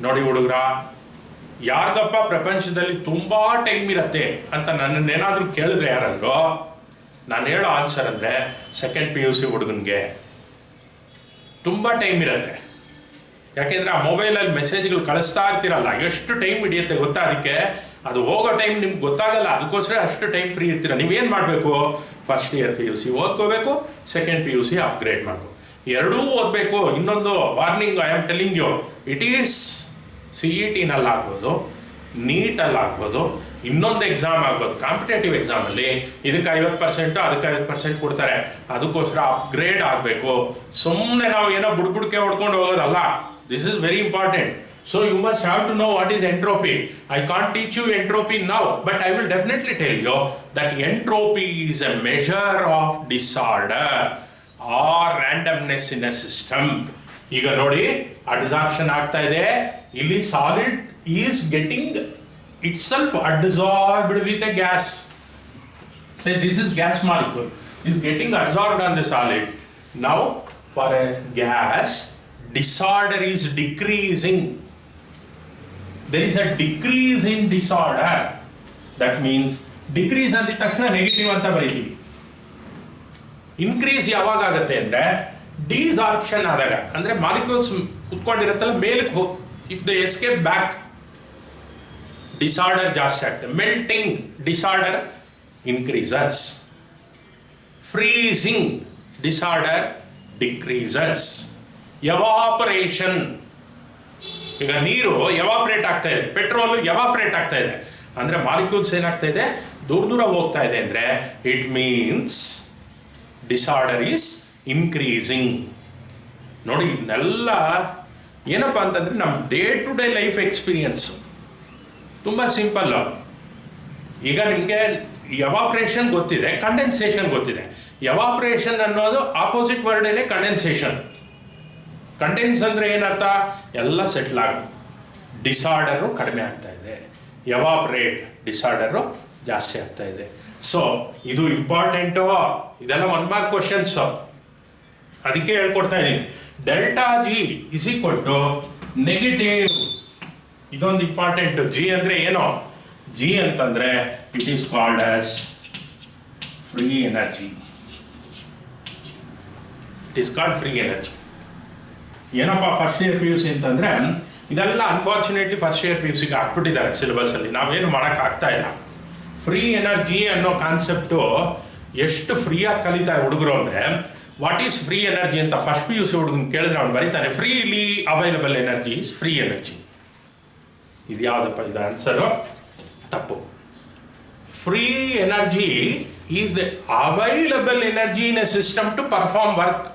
ನೋಡಿ ಹುಡುಗರ, ಯಾರಿಗಪ್ಪ ಪ್ರಪಂಚದಲ್ಲಿ ತುಂಬ ಟೈಮ್ ಇರುತ್ತೆ ಅಂತ ನನ್ನನ್ನೇನಾದರೂ ಕೇಳಿದ್ರೆ ಯಾರಾದರೂ, ನಾನು ಹೇಳೋ ಆನ್ಸರ್ ಅಂದರೆ ಸೆಕೆಂಡ್ PUC ಹುಡುಗನಿಗೆ ತುಂಬ ಟೈಮ್ ಇರುತ್ತೆ. ಯಾಕೆಂದರೆ ಆ ಮೊಬೈಲಲ್ಲಿ ಮೆಸೇಜ್ಗಳು ಕಳಿಸ್ತಾ ಇರ್ತೀರಲ್ಲ, ಎಷ್ಟು ಟೈಮ್ ಹಿಡಿಯುತ್ತೆ ಗೊತ್ತಾ? ಅದಕ್ಕೆ ಅದು ಹೋಗೋ ಟೈಮ್ ನಿಮ್ಗೆ ಗೊತ್ತಾಗಲ್ಲ. ಅದಕ್ಕೋಸ್ಕರ ಅಷ್ಟು ಟೈಮ್ ಫ್ರೀ ಇರ್ತೀರ. ನೀವೇನು ಮಾಡಬೇಕು? ಫಸ್ಟ್ ಇಯರ್ PUC ಓದ್ಕೋಬೇಕು, ಸೆಕೆಂಡ್ PUC ಅಪ್ಗ್ರೇಡ್ ಮಾಡಬೇಕು. ಎರಡೂ ಓದಬೇಕು. ಇನ್ನೊಂದು warning, I am telling you, it is CET ನಲ್ಲಿ ಆಗ್ಬೋದು, ನೀಟಲ್ಲಿ ಆಗ್ಬೋದು, ಇನ್ನೊಂದು ಎಕ್ಸಾಮ್ ಆಗ್ಬೋದು. ಕಾಂಪಿಟೇಟಿವ್ ಎಕ್ಸಾಮಲ್ಲಿ ಇದಕ್ಕೆ 50%, ಅದಕ್ಕೆ 50% ಕೊಡ್ತಾರೆ. ಅದಕ್ಕೋಸ್ಕರ ಅಪ್ಗ್ರೇಡ್ ಆಗಬೇಕು. ಸುಮ್ಮನೆ ನಾವು ಏನೋ ಬುಡ್ಬುಡ್ಕೆ ಹೊಡ್ಕೊಂಡು ಹೋಗೋದಲ್ಲ. This is very important. So you must have to know what is entropy. I can't teach you entropy now, but I will definitely tell you that entropy is a measure of disorder or randomness in a system. ಈಗ ನೋಡಿ, adsorption ಆಗ್ತಾ ಇದೆ. ಇಲ್ಲಿ solid is getting itself adsorbed with a gas. Say this is gas molecule is getting adsorbed on the solid. Now for a gas, disorder is decreasing. There is a decrease in disorder. That means decrease ಅಂದ ತಕ್ಷಣ negative ಅಂತ ಬರೀತೀವಿ. Increase ಯಾವಾಗ ಆಗುತ್ತೆ ಅಂದರೆ ಡಿಸಾರ್ಪ್ಷನ್ ಆದಾಗ, ಅಂದರೆ molecules ಕುತ್ಕೊಂಡಿರುತ್ತಲ್ಲ ಮೇಲಕ್ಕೆ ಹೋಗಿ, if the escape back, disorder ಜಾಸ್ತಿ ಆಗ್ತದೆ. Melting disorder increases. Freezing disorder decreases. Evaporation, ಈಗ ನೀರು ಎವಾಪರೇಟ್ ಆಗ್ತಾ ಇದೆ, ಪೆಟ್ರೋಲು ಎವಾಪರೇಟ್ ಆಗ್ತಾ ಇದೆ ಅಂದರೆ ಮಾಲಿಕ್ಯೂಲ್ಸ್ ಏನಾಗ್ತಾ ಇದೆ, ದೂರ ದೂರ ಹೋಗ್ತಾ ಇದೆ ಅಂದರೆ it means disorder is increasing. ನೋಡಿ, ಇದನ್ನೆಲ್ಲ ಏನಪ್ಪ ಅಂತಂದರೆ ನಮ್ಮ day to day life experience. ತುಂಬ ಸಿಂಪಲ್ಲು. ಈಗ ನಿಮಗೆ ಎವಾಪ್ರೇಷನ್ ಗೊತ್ತಿದೆ, ಕಂಡೆನ್ಸೇಷನ್ ಗೊತ್ತಿದೆ. ಎವಾಪ್ರೇಷನ್ ಅನ್ನೋದು ಆಪೋಸಿಟ್ ವರ್ಡೇನೆ ಕಂಡೆನ್ಸೇಷನ್. ಕಂಡೆನ್ಸ್ ಅಂದರೆ ಏನರ್ಥ, ಎಲ್ಲ ಸೆಟ್ಲ್ ಆಗೋದು. ಡಿಸಾರ್ಡರು ಕಡಿಮೆ ಆಗ್ತಾ ಇದೆ, ಎವಾಪ್ರೇಟ್ ಡಿಸಾರ್ಡರು ಜಾಸ್ತಿ ಆಗ್ತಾ ಇದೆ. ಸೊ ಇದು ಇಂಪಾರ್ಟೆಂಟು. ಇದೆಲ್ಲ 1 ಮಾರ್ಕ್ ಕ್ವಶನ್ಸು, ಅದಕ್ಕೆ ಹೇಳ್ಕೊಡ್ತಾ ಇದ್ದೀನಿ. Delta G is equal to negative. ಇದೊಂದು ಇಂಪಾರ್ಟೆಂಟು. ಜಿ ಅಂದರೆ ಏನೋ, ಜಿ ಅಂತಂದರೆ it is called as free energy. It is called free energy. ಏನಪ್ಪ ಫಸ್ಟ್ ಇಯರ್ PUC ಅಂತಂದರೆ ಇದೆಲ್ಲ ಅನ್ಫಾರ್ಚುನೇಟ್ಲಿ ಫಸ್ಟ್ ಇಯರ್ PUCಗೆ ಹಾಕ್ಬಿಟ್ಟಿದ್ದಾರೆ ಸಿಲೆಬಸ್ಸಲ್ಲಿ. ನಾವೇನು ಮಾಡೋಕ್ಕಾಗ್ತಾ ಇಲ್ಲ. ಫ್ರೀ ಎನರ್ಜಿ ಅನ್ನೋ ಕಾನ್ಸೆಪ್ಟು ಎಷ್ಟು ಫ್ರೀಯಾಗಿ ಕಲಿತಾರೆ ಹುಡುಗರು ಅಂದರೆ, ವಾಟ್ ಈಸ್ ಫ್ರೀ ಎನರ್ಜಿ ಅಂತ ಫಸ್ಟ್ PUC ಹುಡುಗನ ಕೇಳಿದ್ರೆ ಅವ್ನು ಬರೀತಾನೆ, freely available energy is free energy. ಇದು ಯಾವುದಪ್ಪ ಇದು ಆನ್ಸರು? ತಪ್ಪು. Free energy is the available energy in a system to perform work.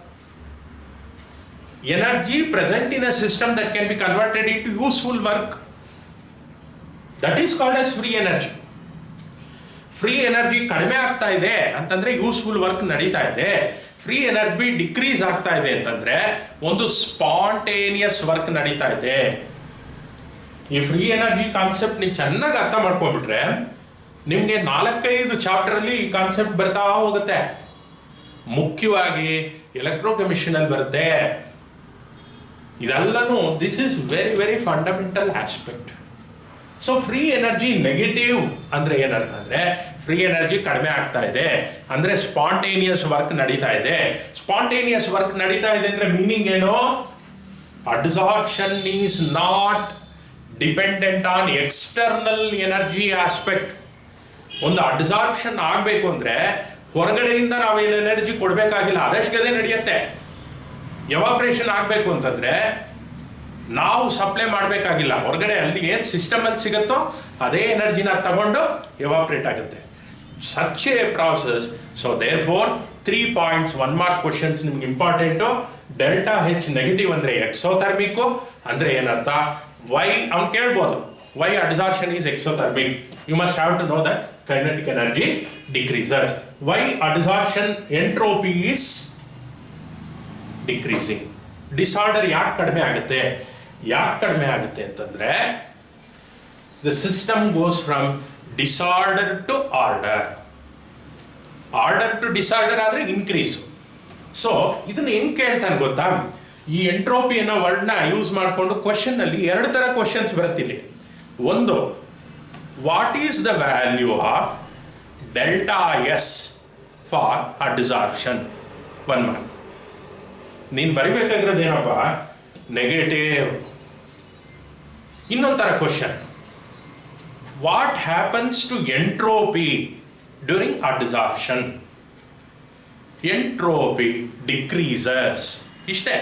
Energy present in a system that can be converted into useful work. That is called as free energy. Free energy ಕಡಿಮೆ ಆಗ್ತಾ ಇದೆ ಅಂತಂದರೆ useful work ನಡೀತಾ ಇದೆ. Free energy decrease ಆಗ್ತಾ ಇದೆ ಅಂತಂದರೆ ಒಂದು ಸ್ಪಾಂಟೇನಿಯಸ್ ವರ್ಕ್ ನಡೀತಾ ಇದೆ. ಈ ಫ್ರೀ ಎನರ್ಜಿ ಕಾನ್ಸೆಪ್ಟ್ ನೀವು ಚೆನ್ನಾಗಿ ಅರ್ಥ ಮಾಡ್ಕೊಂಡ್ಬಿಟ್ರೆ ನಿಮಗೆ 4-5 ಚಾಪ್ಟರಲ್ಲಿ ಈ ಕಾನ್ಸೆಪ್ಟ್ ಬರ್ತಾ ಹೋಗುತ್ತೆ. ಮುಖ್ಯವಾಗಿ ಎಲೆಕ್ಟ್ರೋಕೆಮಿಷನಲ್ಲಿ ಬರುತ್ತೆ. ಇದೆಲ್ಲನೂ this is very very fundamental aspect. So free energy negative ಅಂದರೆ ಏನರ್ಥ ಅಂದರೆ ಫ್ರೀ ಎನರ್ಜಿ ಕಡಿಮೆ ಆಗ್ತಾ ಇದೆ ಅಂದರೆ ಸ್ಪಾಂಟೇನಿಯಸ್ ವರ್ಕ್ ನಡೀತಾ ಇದೆ. ಸ್ಪಾಂಟೇನಿಯಸ್ ವರ್ಕ್ ನಡೀತಾ ಇದೆ ಅಂದರೆ ಮೀನಿಂಗ್ ಏನು? Adsorption is not dependent on external energy aspect. ಒಂದು ಅಡ್ಸಾರ್ಪ್ಷನ್ ಆಗಬೇಕು ಅಂದರೆ ಹೊರಗಡೆಯಿಂದ ನಾವೇನು ಎನರ್ಜಿ ಕೊಡಬೇಕಾಗಿಲ್ಲ, ಅದಷ್ಟೇ ನಡೆಯುತ್ತೆ. ಎವಾಪ್ರೇಷನ್ ಆಗಬೇಕು ಅಂತಂದರೆ ನಾವು ಸಪ್ಲೈ ಮಾಡಬೇಕಾಗಿಲ್ಲ, ಹೊರಗಡೆ ಅಲ್ಲಿ ಏನು ಸಿಸ್ಟಮಲ್ಲಿ ಸಿಗುತ್ತೋ ಅದೇ ಎನರ್ಜಿನ ತಗೊಂಡು ಎವಾಪ್ರೇಟ್ ಆಗುತ್ತೆ. Such a process. So therefore 3 points 1 mark questions ನಿಮ್ಗೆ ಇಂಪಾರ್ಟೆಂಟು. ಡೆಲ್ಟಾ ಹೆಚ್ ನೆಗೆಟಿವ್ ಅಂದರೆ ಎಕ್ಸೋಥರ್ಮಿಕ್ಕು ಅಂದರೆ ಏನರ್ಥ? ವೈ ಅವ್ನು ಕೇಳ್ಬೋದು, why adsorption is exothermic? You must have to know that kinetic energy decreases. Why adsorption entropy is decreasing. Disorder ಯಾಕೆ ಕಡಿಮೆ ಆಗುತ್ತೆ? ಯಾಕೆ ಕಡಿಮೆ ಆಗುತ್ತೆ ಅಂತಂದರೆ the system goes from disorder to order. Order to disorder ಆದರೆ ಇನ್ಕ್ರೀಸು. ಸೊ ಇದನ್ನು ಹೆಂಗೆ ಕೇಳ್ತಾನೆ ಗೊತ್ತಾ? ಈ ಎಂಟ್ರೋಪಿ ಅನ್ನೋ ವರ್ಡ್ನ ಯೂಸ್ ಮಾಡಿಕೊಂಡು ಕ್ವಶನ್ನಲ್ಲಿ 2 ಥರ ಕ್ವಶನ್ಸ್ ಬರುತ್ತಿಲ್ಲಿ. ಒಂದು, what is the value of delta S for adsorption? 1 mark. ನೀನು ಬರಿಬೇಕಾಗಿರೋದು ಏನಪ್ಪ? ನೆಗೆಟಿವ್. ಇನ್ನೊಂದು ಥರ question, what happens to entropy during adsorption? Entropy decreases. ಇಷ್ಟೇ.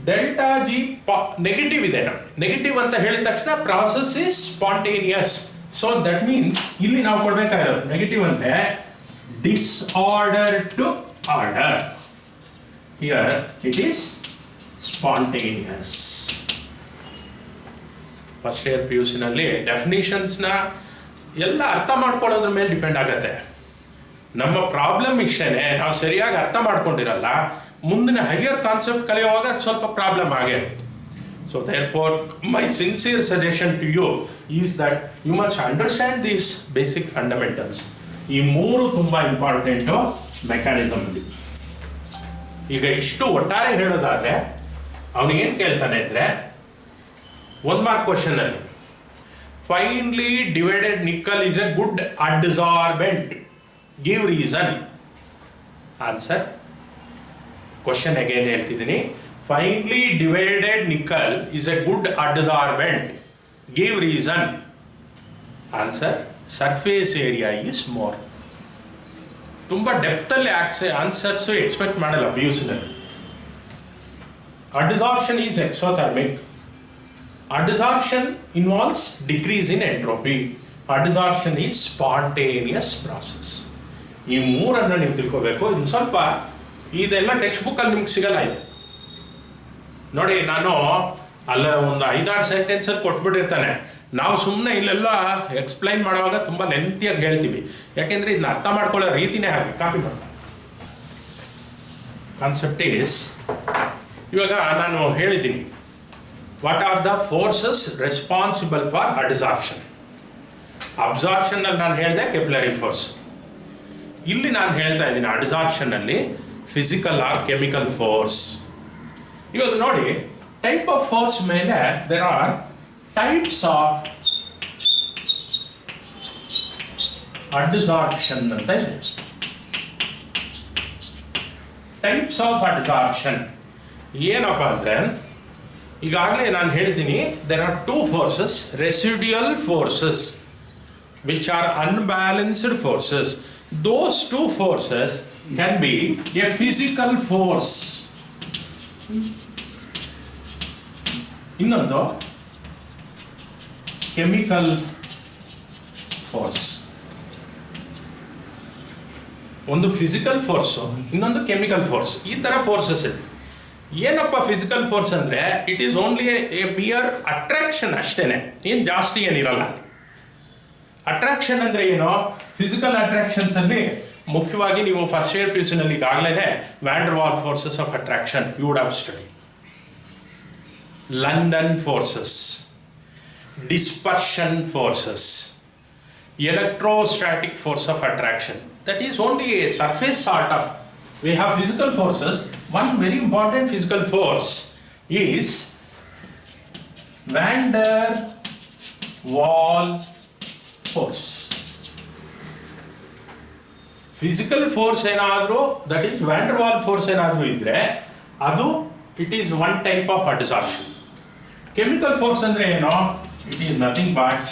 ಡೆಲ್ಟಾ ಜಿ ನೆಗೆಟಿವ್ ಇದೆ ನೋಡಿ. ನೆಗೆಟಿವ್ ಅಂತ ಹೇಳಿದ ತಕ್ಷಣ process is spontaneous. So that means ಇಲ್ಲಿ ನಾವು ಕೊಡ್ಬೇಕಾಗಿರೋದು ನೆಗೆಟಿವ್ ಅಂದ್ರೆ disorder to order. Here it is spontaneous. First year P U ಸಿನಲ್ಲಿ ಡೆಫಿನೇಷನ್ಸ್ನ ಎಲ್ಲ ಅರ್ಥ ಮಾಡ್ಕೊಳ್ಳೋದ್ರ ಮೇಲೆ ಡಿಪೆಂಡ್ ಆಗುತ್ತೆ. ನಮ್ಮ ಪ್ರಾಬ್ಲಮ್ ಇಷ್ಟೇ, ನಾವು ಸರಿಯಾಗಿ ಅರ್ಥ ಮಾಡ್ಕೊಂಡಿರಲ್ಲ, ಮುಂದಿನ ಹೈಯರ್ ಕಾನ್ಸೆಪ್ಟ್ ಕಲಿಯುವಾಗ ಸ್ವಲ್ಪ ಪ್ರಾಬ್ಲಮ್ ಆಗೇ. So therefore my sincere suggestion to you is that you must understand these basic fundamentals. ಈ ಮೂರು ತುಂಬ ಇಂಪಾರ್ಟೆಂಟು ಮೆಕ್ಯಾನಿಸಮ್ಲಿ. ಈಗ ಇಷ್ಟು ಒಟ್ಟಾರೆ ಹೇಳೋದಾದ್ರೆ ಅವನಿಗೇನು ಕೇಳ್ತಾನೆ ಅಂದರೆ, 1 ಮಾರ್ಕ್ ಕ್ವಶನ್ ಅಲ್ಲಿ finely divided nickel is a good adsorbent, give reason. Answer question again ಹೇಳ್ತಿದ್ದೀನಿ. Finely divided nickel is a good adsorbent, give reason. Answer surface area is more. ತುಂಬ ಡೆಪ್ತಲ್ಲಿ ಆನ್ಸರ್ಸ್ ಎಕ್ಸ್ಪೆಕ್ಟ್ ಮಾಡಲ್ಲ ಪಿ ಯು ಸಿನಲ್ಲಿ. Adsorption is exothermic. Adsorption involves decrease in entropy. Adsorption is spontaneous process. ಈ ಮೂರನ್ನು ನೀವು ತಿಳ್ಕೋಬೇಕು. ಇನ್ನು ಸ್ವಲ್ಪ ಇದೆಲ್ಲ ಟೆಕ್ಸ್ಟ್ ಬುಕ್ಕಲ್ಲಿ ನಿಮ್ಗೆ ಸಿಗಲ್ಲ. ಇದೆ ನೋಡಿ, ನಾನು ಅಲ್ಲ ಒಂದು 5-6 ಸೆಂಟೆನ್ಸಲ್ಲಿ ಕೊಟ್ಬಿಟ್ಟಿರ್ತಾನೆ. ನಾವು ಸುಮ್ಮನೆ ಇಲ್ಲೆಲ್ಲ ಎಕ್ಸ್ಪ್ಲೈನ್ ಮಾಡುವಾಗ ತುಂಬ ಲೆಂತಿಯಾಗಿ ಹೇಳ್ತೀವಿ, ಯಾಕೆಂದರೆ ಇದನ್ನ ಅರ್ಥ ಮಾಡ್ಕೊಳ್ಳೋ ರೀತಿನೇ ಹಾಗೆ. ಕಾಪಿ ಮಾಡಿ. ಕಾನ್ಸೆಪ್ಟ್ ಈಸ್, ಇವಾಗ ನಾನು ಹೇಳಿದ್ದೀನಿ what are the forces responsible for adsorption. Absorption ಅಲ್ಲಿ ನಾನು ಹೇಳಿದೆ ಕೆಪ್ಲರಿ ಫೋರ್ಸ್. ಇಲ್ಲಿ ನಾನು ಹೇಳ್ತಾ ಇದ್ದೀನಿ ಅಡ್ಸಾರ್ಪ್ಷನ್ ಅಲ್ಲಿ ಫಿಸಿಕಲ್ ಆರ್ ಕೆಮಿಕಲ್ ಫೋರ್ಸ್. ಇವಾಗ ನೋಡಿ, ಟೈಪ್ ಆಫ್ ಫೋರ್ಸ್ ಮೇಲೆ there are types of adsorption ಅಂತ ಇದೆ. ಟೈಪ್ಸ್ ಆಫ್ ಅಡ್ಸಾರ್ಪ್ಷನ್ ಏನಪ್ಪ ಅಂದ್ರೆ, ಈಗಾಗಲೇ ನಾನು ಹೇಳಿದ್ದೀನಿ, there are 2 forces, residual forces which are unbalanced forces. Those 2 forces can be a physical force, ಇನ್ನೊಂದು ಕೆಮಿಕಲ್ ಫೋರ್ಸ್. ಒಂದು ಫಿಸಿಕಲ್ ಫೋರ್ಸು, ಇನ್ನೊಂದು ಕೆಮಿಕಲ್ ಫೋರ್ಸ್. ಈ ಥರ ಫೋರ್ಸಸ್ ಇದೆ. ಏನಪ್ಪ ಫಿಸಿಕಲ್ ಫೋರ್ಸ್ ಅಂದರೆ, it is only a mere attraction ಅಷ್ಟೇನೆ, ಏನು ಜಾಸ್ತಿ ಏನಿರಲ್ಲ. ಅಟ್ರಾಕ್ಷನ್ ಅಂದರೆ ಏನು? ಫಿಸಿಕಲ್ ಅಟ್ರಾಕ್ಷನ್ಸ್ ಅಲ್ಲಿ ಮುಖ್ಯವಾಗಿ ನೀವು ಫಸ್ಟ್ ಇಯರ್ ಪಿ ಯು ಸಿನಲ್ಲಿ ಈಗಾಗಲೇ van der Waals forces of attraction you would have study. London forces, dispersion forces, electrostatic force of attraction. That is only a surface sort of. We have physical forces. One very important physical force is van der Waal force. Physical force ಏನಾದರೂ, that is van der Waal force ಏನಾದರೂ ಇದ್ರೆ ಅದು it is one type of adsorption. Chemical force ಅಂದ್ರೆ ಏನು? It is nothing but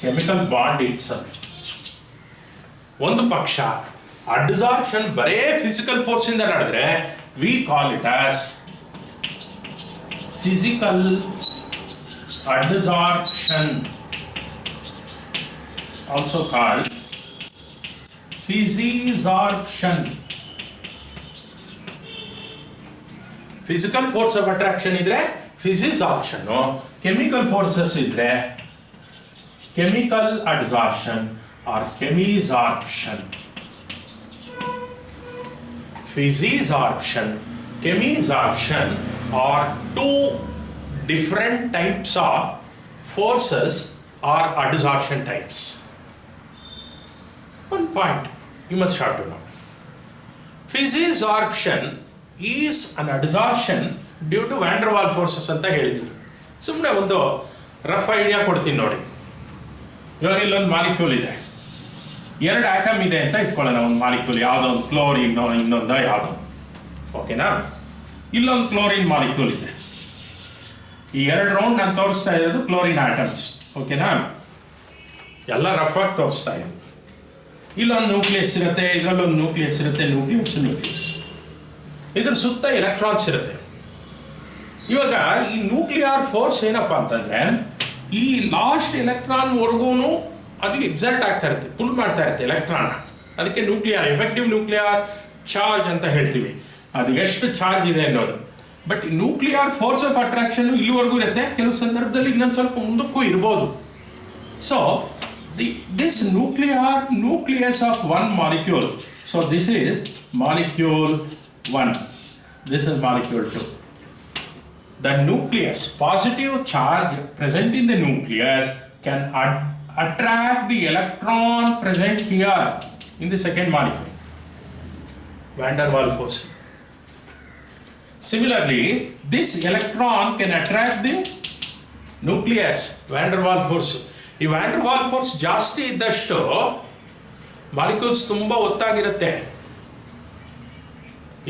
chemical bond itself. ಒಂದು ಪಕ್ಷ adsorption ಬರೇ physical force ಇಂದ ನಡೆದ್ರೆ we call it as physical adsorption, also called physisorption. Physical force of attraction ಇದ್ರೆ physisorption, chemical forces ಇದ್ರೆ chemical adsorption or chemisorption. Physisorption, chemisorption are 2 different types of forces or adsorption types. One point you must have to know. Physisorption is an adsorption due to van der Waal forces ಅಂತ ಹೇಳಿದ್ದೀನಿ. ಸುಮ್ಮನೆ ಒಂದು rough idea ಕೊಡ್ತೀನಿ ನೋಡಿ. ಇವಾಗ ಇಲ್ಲೊಂದು molecule ಇದೆ, 2 atom ಇದೆ ಅಂತ ಇಟ್ಕೊಳ್ಳೋಣ. ಒಂದು ಮಾಲಿಕ್ಯೂಲ್ ಯಾವುದೋ ಒಂದು ಕ್ಲೋರಿನ್, ಇನ್ನೊಂದು ಯಾವುದೋ, ಓಕೆನಾ? ಇಲ್ಲೊಂದು ಕ್ಲೋರಿನ್ ಮಾಲಿಕ್ಯೂಲ್ ಇದೆ. ಈ 2 ರೌಂಡ್ ನಾನು ತೋರಿಸ್ತಾ ಇರೋದು ಕ್ಲೋರಿನ್ ಆಟಮ್ಸ್, ಓಕೆನಾ? ಎಲ್ಲ ರಫ್ ಆಗಿ ತೋರಿಸ್ತಾ ಇರೋದು. ಇಲ್ಲೊಂದು ನ್ಯೂಕ್ಲಿಯಸ್ ಇರುತ್ತೆ, ಇದರಲ್ಲೊಂದು ನ್ಯೂಕ್ಲಿಯಸ್ ಇರುತ್ತೆ, ನ್ಯೂಕ್ಲಿಯಸ್. ಇದ್ರ ಸುತ್ತ ಎಲೆಕ್ಟ್ರಾನ್ಸ್ ಇರುತ್ತೆ. ಇವಾಗ ಈ ನ್ಯೂಕ್ಲಿಯರ್ ಫೋರ್ಸ್ ಏನಪ್ಪ ಅಂತಂದ್ರೆ ಈ ಲಾಸ್ಟ್ ಎಲೆಕ್ಟ್ರಾನ್ವರೆಗೂ ಅದು ಎಕ್ಸರ್ಟ್ ಆಗ್ತಾ ಇರುತ್ತೆ, ಪುಲ್ ಮಾಡ್ತಾ ಇರುತ್ತೆ ಎಲೆಕ್ಟ್ರಾನ್. ಅದಕ್ಕೆ ನ್ಯೂಕ್ಲಿಯರ್ ಎಫೆಕ್ಟಿವ್ ನ್ಯೂಕ್ಲಿಯರ್ ಚಾರ್ಜ್ ಅಂತ ಹೇಳ್ತೀವಿ, ಅದು ಎಷ್ಟು ಚಾರ್ಜ್ ಇದೆ ಅನ್ನೋದು. But nuclear force of attraction ಇಲ್ಲಿವರೆಗೂ ಇರುತ್ತೆ, ಕೆಲವು ಸಂದರ್ಭದಲ್ಲಿ ಇನ್ನೊಂದು ಸ್ವಲ್ಪ ಮುಂದಕ್ಕೂ ಇರ್ಬೋದು. So this nucleus of one molecule, so this is molecule 1, this is molecule 2. The nucleus, positive charge present in the nucleus can attract the electron present here in the second molecule, van der Waals force. Similarly, this electron can attract the nucleus, van der Waals force. ಈ van der wall force ಜಾಸ್ತಿ ಇದ್ದಷ್ಟು molecules ತುಂಬ ಒತ್ತಾಗಿರುತ್ತೆ.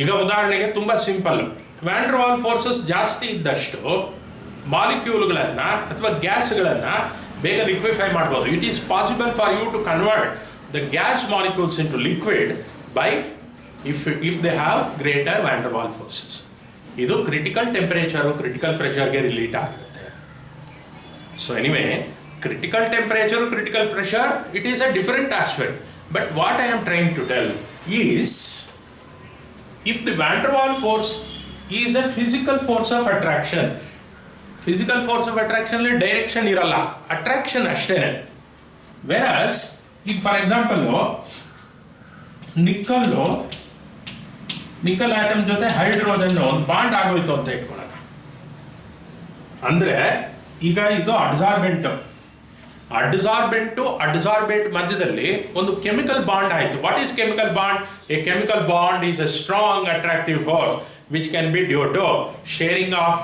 ಈಗ ಉದಾಹರಣೆಗೆ ತುಂಬ simple, van der Waals forces ಜಾಸ್ತಿ ಇದ್ದಷ್ಟು ಮಾಲಿಕ್ಯೂಲ್ಗಳನ್ನು ಅಥವಾ ಗ್ಯಾಸ್ಗಳನ್ನು ಬೇಗ ಲಿಕ್ವಿಫೈ ಮಾಡ್ಬೋದು. It is possible for you to convert the gas molecules into liquid by if they have greater van der Waals forces. ಇದು ಕ್ರಿಟಿಕಲ್ ಟೆಂಪರೇಚರು ಕ್ರಿಟಿಕಲ್ ಪ್ರೆಷರ್ಗೆ relate ಆಗಿರುತ್ತೆ. So anyway, critical temperature, critical pressure, it is a different aspect. But what I am trying to tell is, if the van der Waals force is a physical force of attraction, physical force of attraction le direction iralla, attraction ashtene. Whereas, if for example, nickel atom jothe hydrogen ಒಂದು bond ಆಗೋಯ್ತು ಅಂತ ಇಟ್ಕೊಳ್ಳೋಣ. ಅಂದ್ರೆ ಈಗ ಇದು adsorbent ಮಧ್ಯದಲ್ಲಿ ಒಂದು chemical bond ಆಯಿತು. What is chemical bond? A chemical bond is a strong attractive force which can be due to sharing of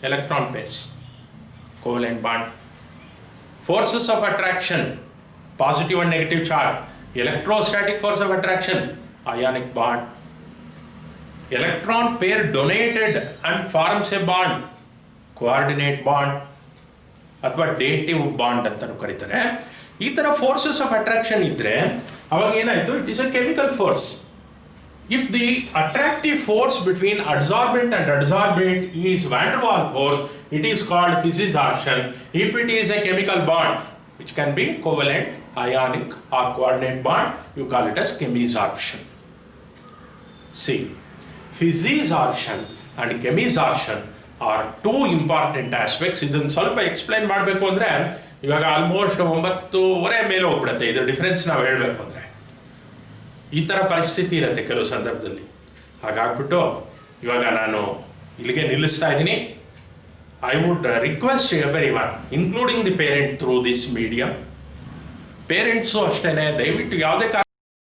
electron pairs, covalent bond. Forces of attraction, positive and negative charge. Electrostatic force of attraction, ionic bond. Electron pair donated and forms a bond, coordinate bond ಅಥವಾ dative bond ಅಂತಲೂ ಕರೀತಾರೆ. ಈ ಥರ forces of attraction ಇದ್ದರೆ ಅವಾಗ ಏನಾಯಿತು? It is a chemical force. If the attractive force between adsorbent and adsorbent is van der wall force, it is called physisorption. If it is a chemical bond which can be covalent, ionic or coordinate bond, you call it as chemisorption. See, physisorption and chemisorption are two important aspects. ಇದನ್ನು ಸ್ವಲ್ಪ explain ಮಾಡಬೇಕು ಅಂದರೆ ಇವಾಗ almost 9:30 ಮೇಲೆ ಹೋಗ್ಬಿಡುತ್ತೆ. ಇದರ difference ನಾವು ಹೇಳಬೇಕು ಅಂದರೆ ಈ ಥರ ಪರಿಸ್ಥಿತಿ ಇರುತ್ತೆ ಕೆಲವು ಸಂದರ್ಭದಲ್ಲಿ. ಹಾಗಾಗ್ಬಿಟ್ಟು ಇವಾಗ ನಾನು ಇಲ್ಲಿಗೆ ನಿಲ್ಲಿಸ್ತಾ ಇದ್ದೀನಿ. I would request every one, including the parent through this medium. Parents ಅಷ್ಟೇ, ದಯವಿಟ್ಟು ಯಾವುದೇ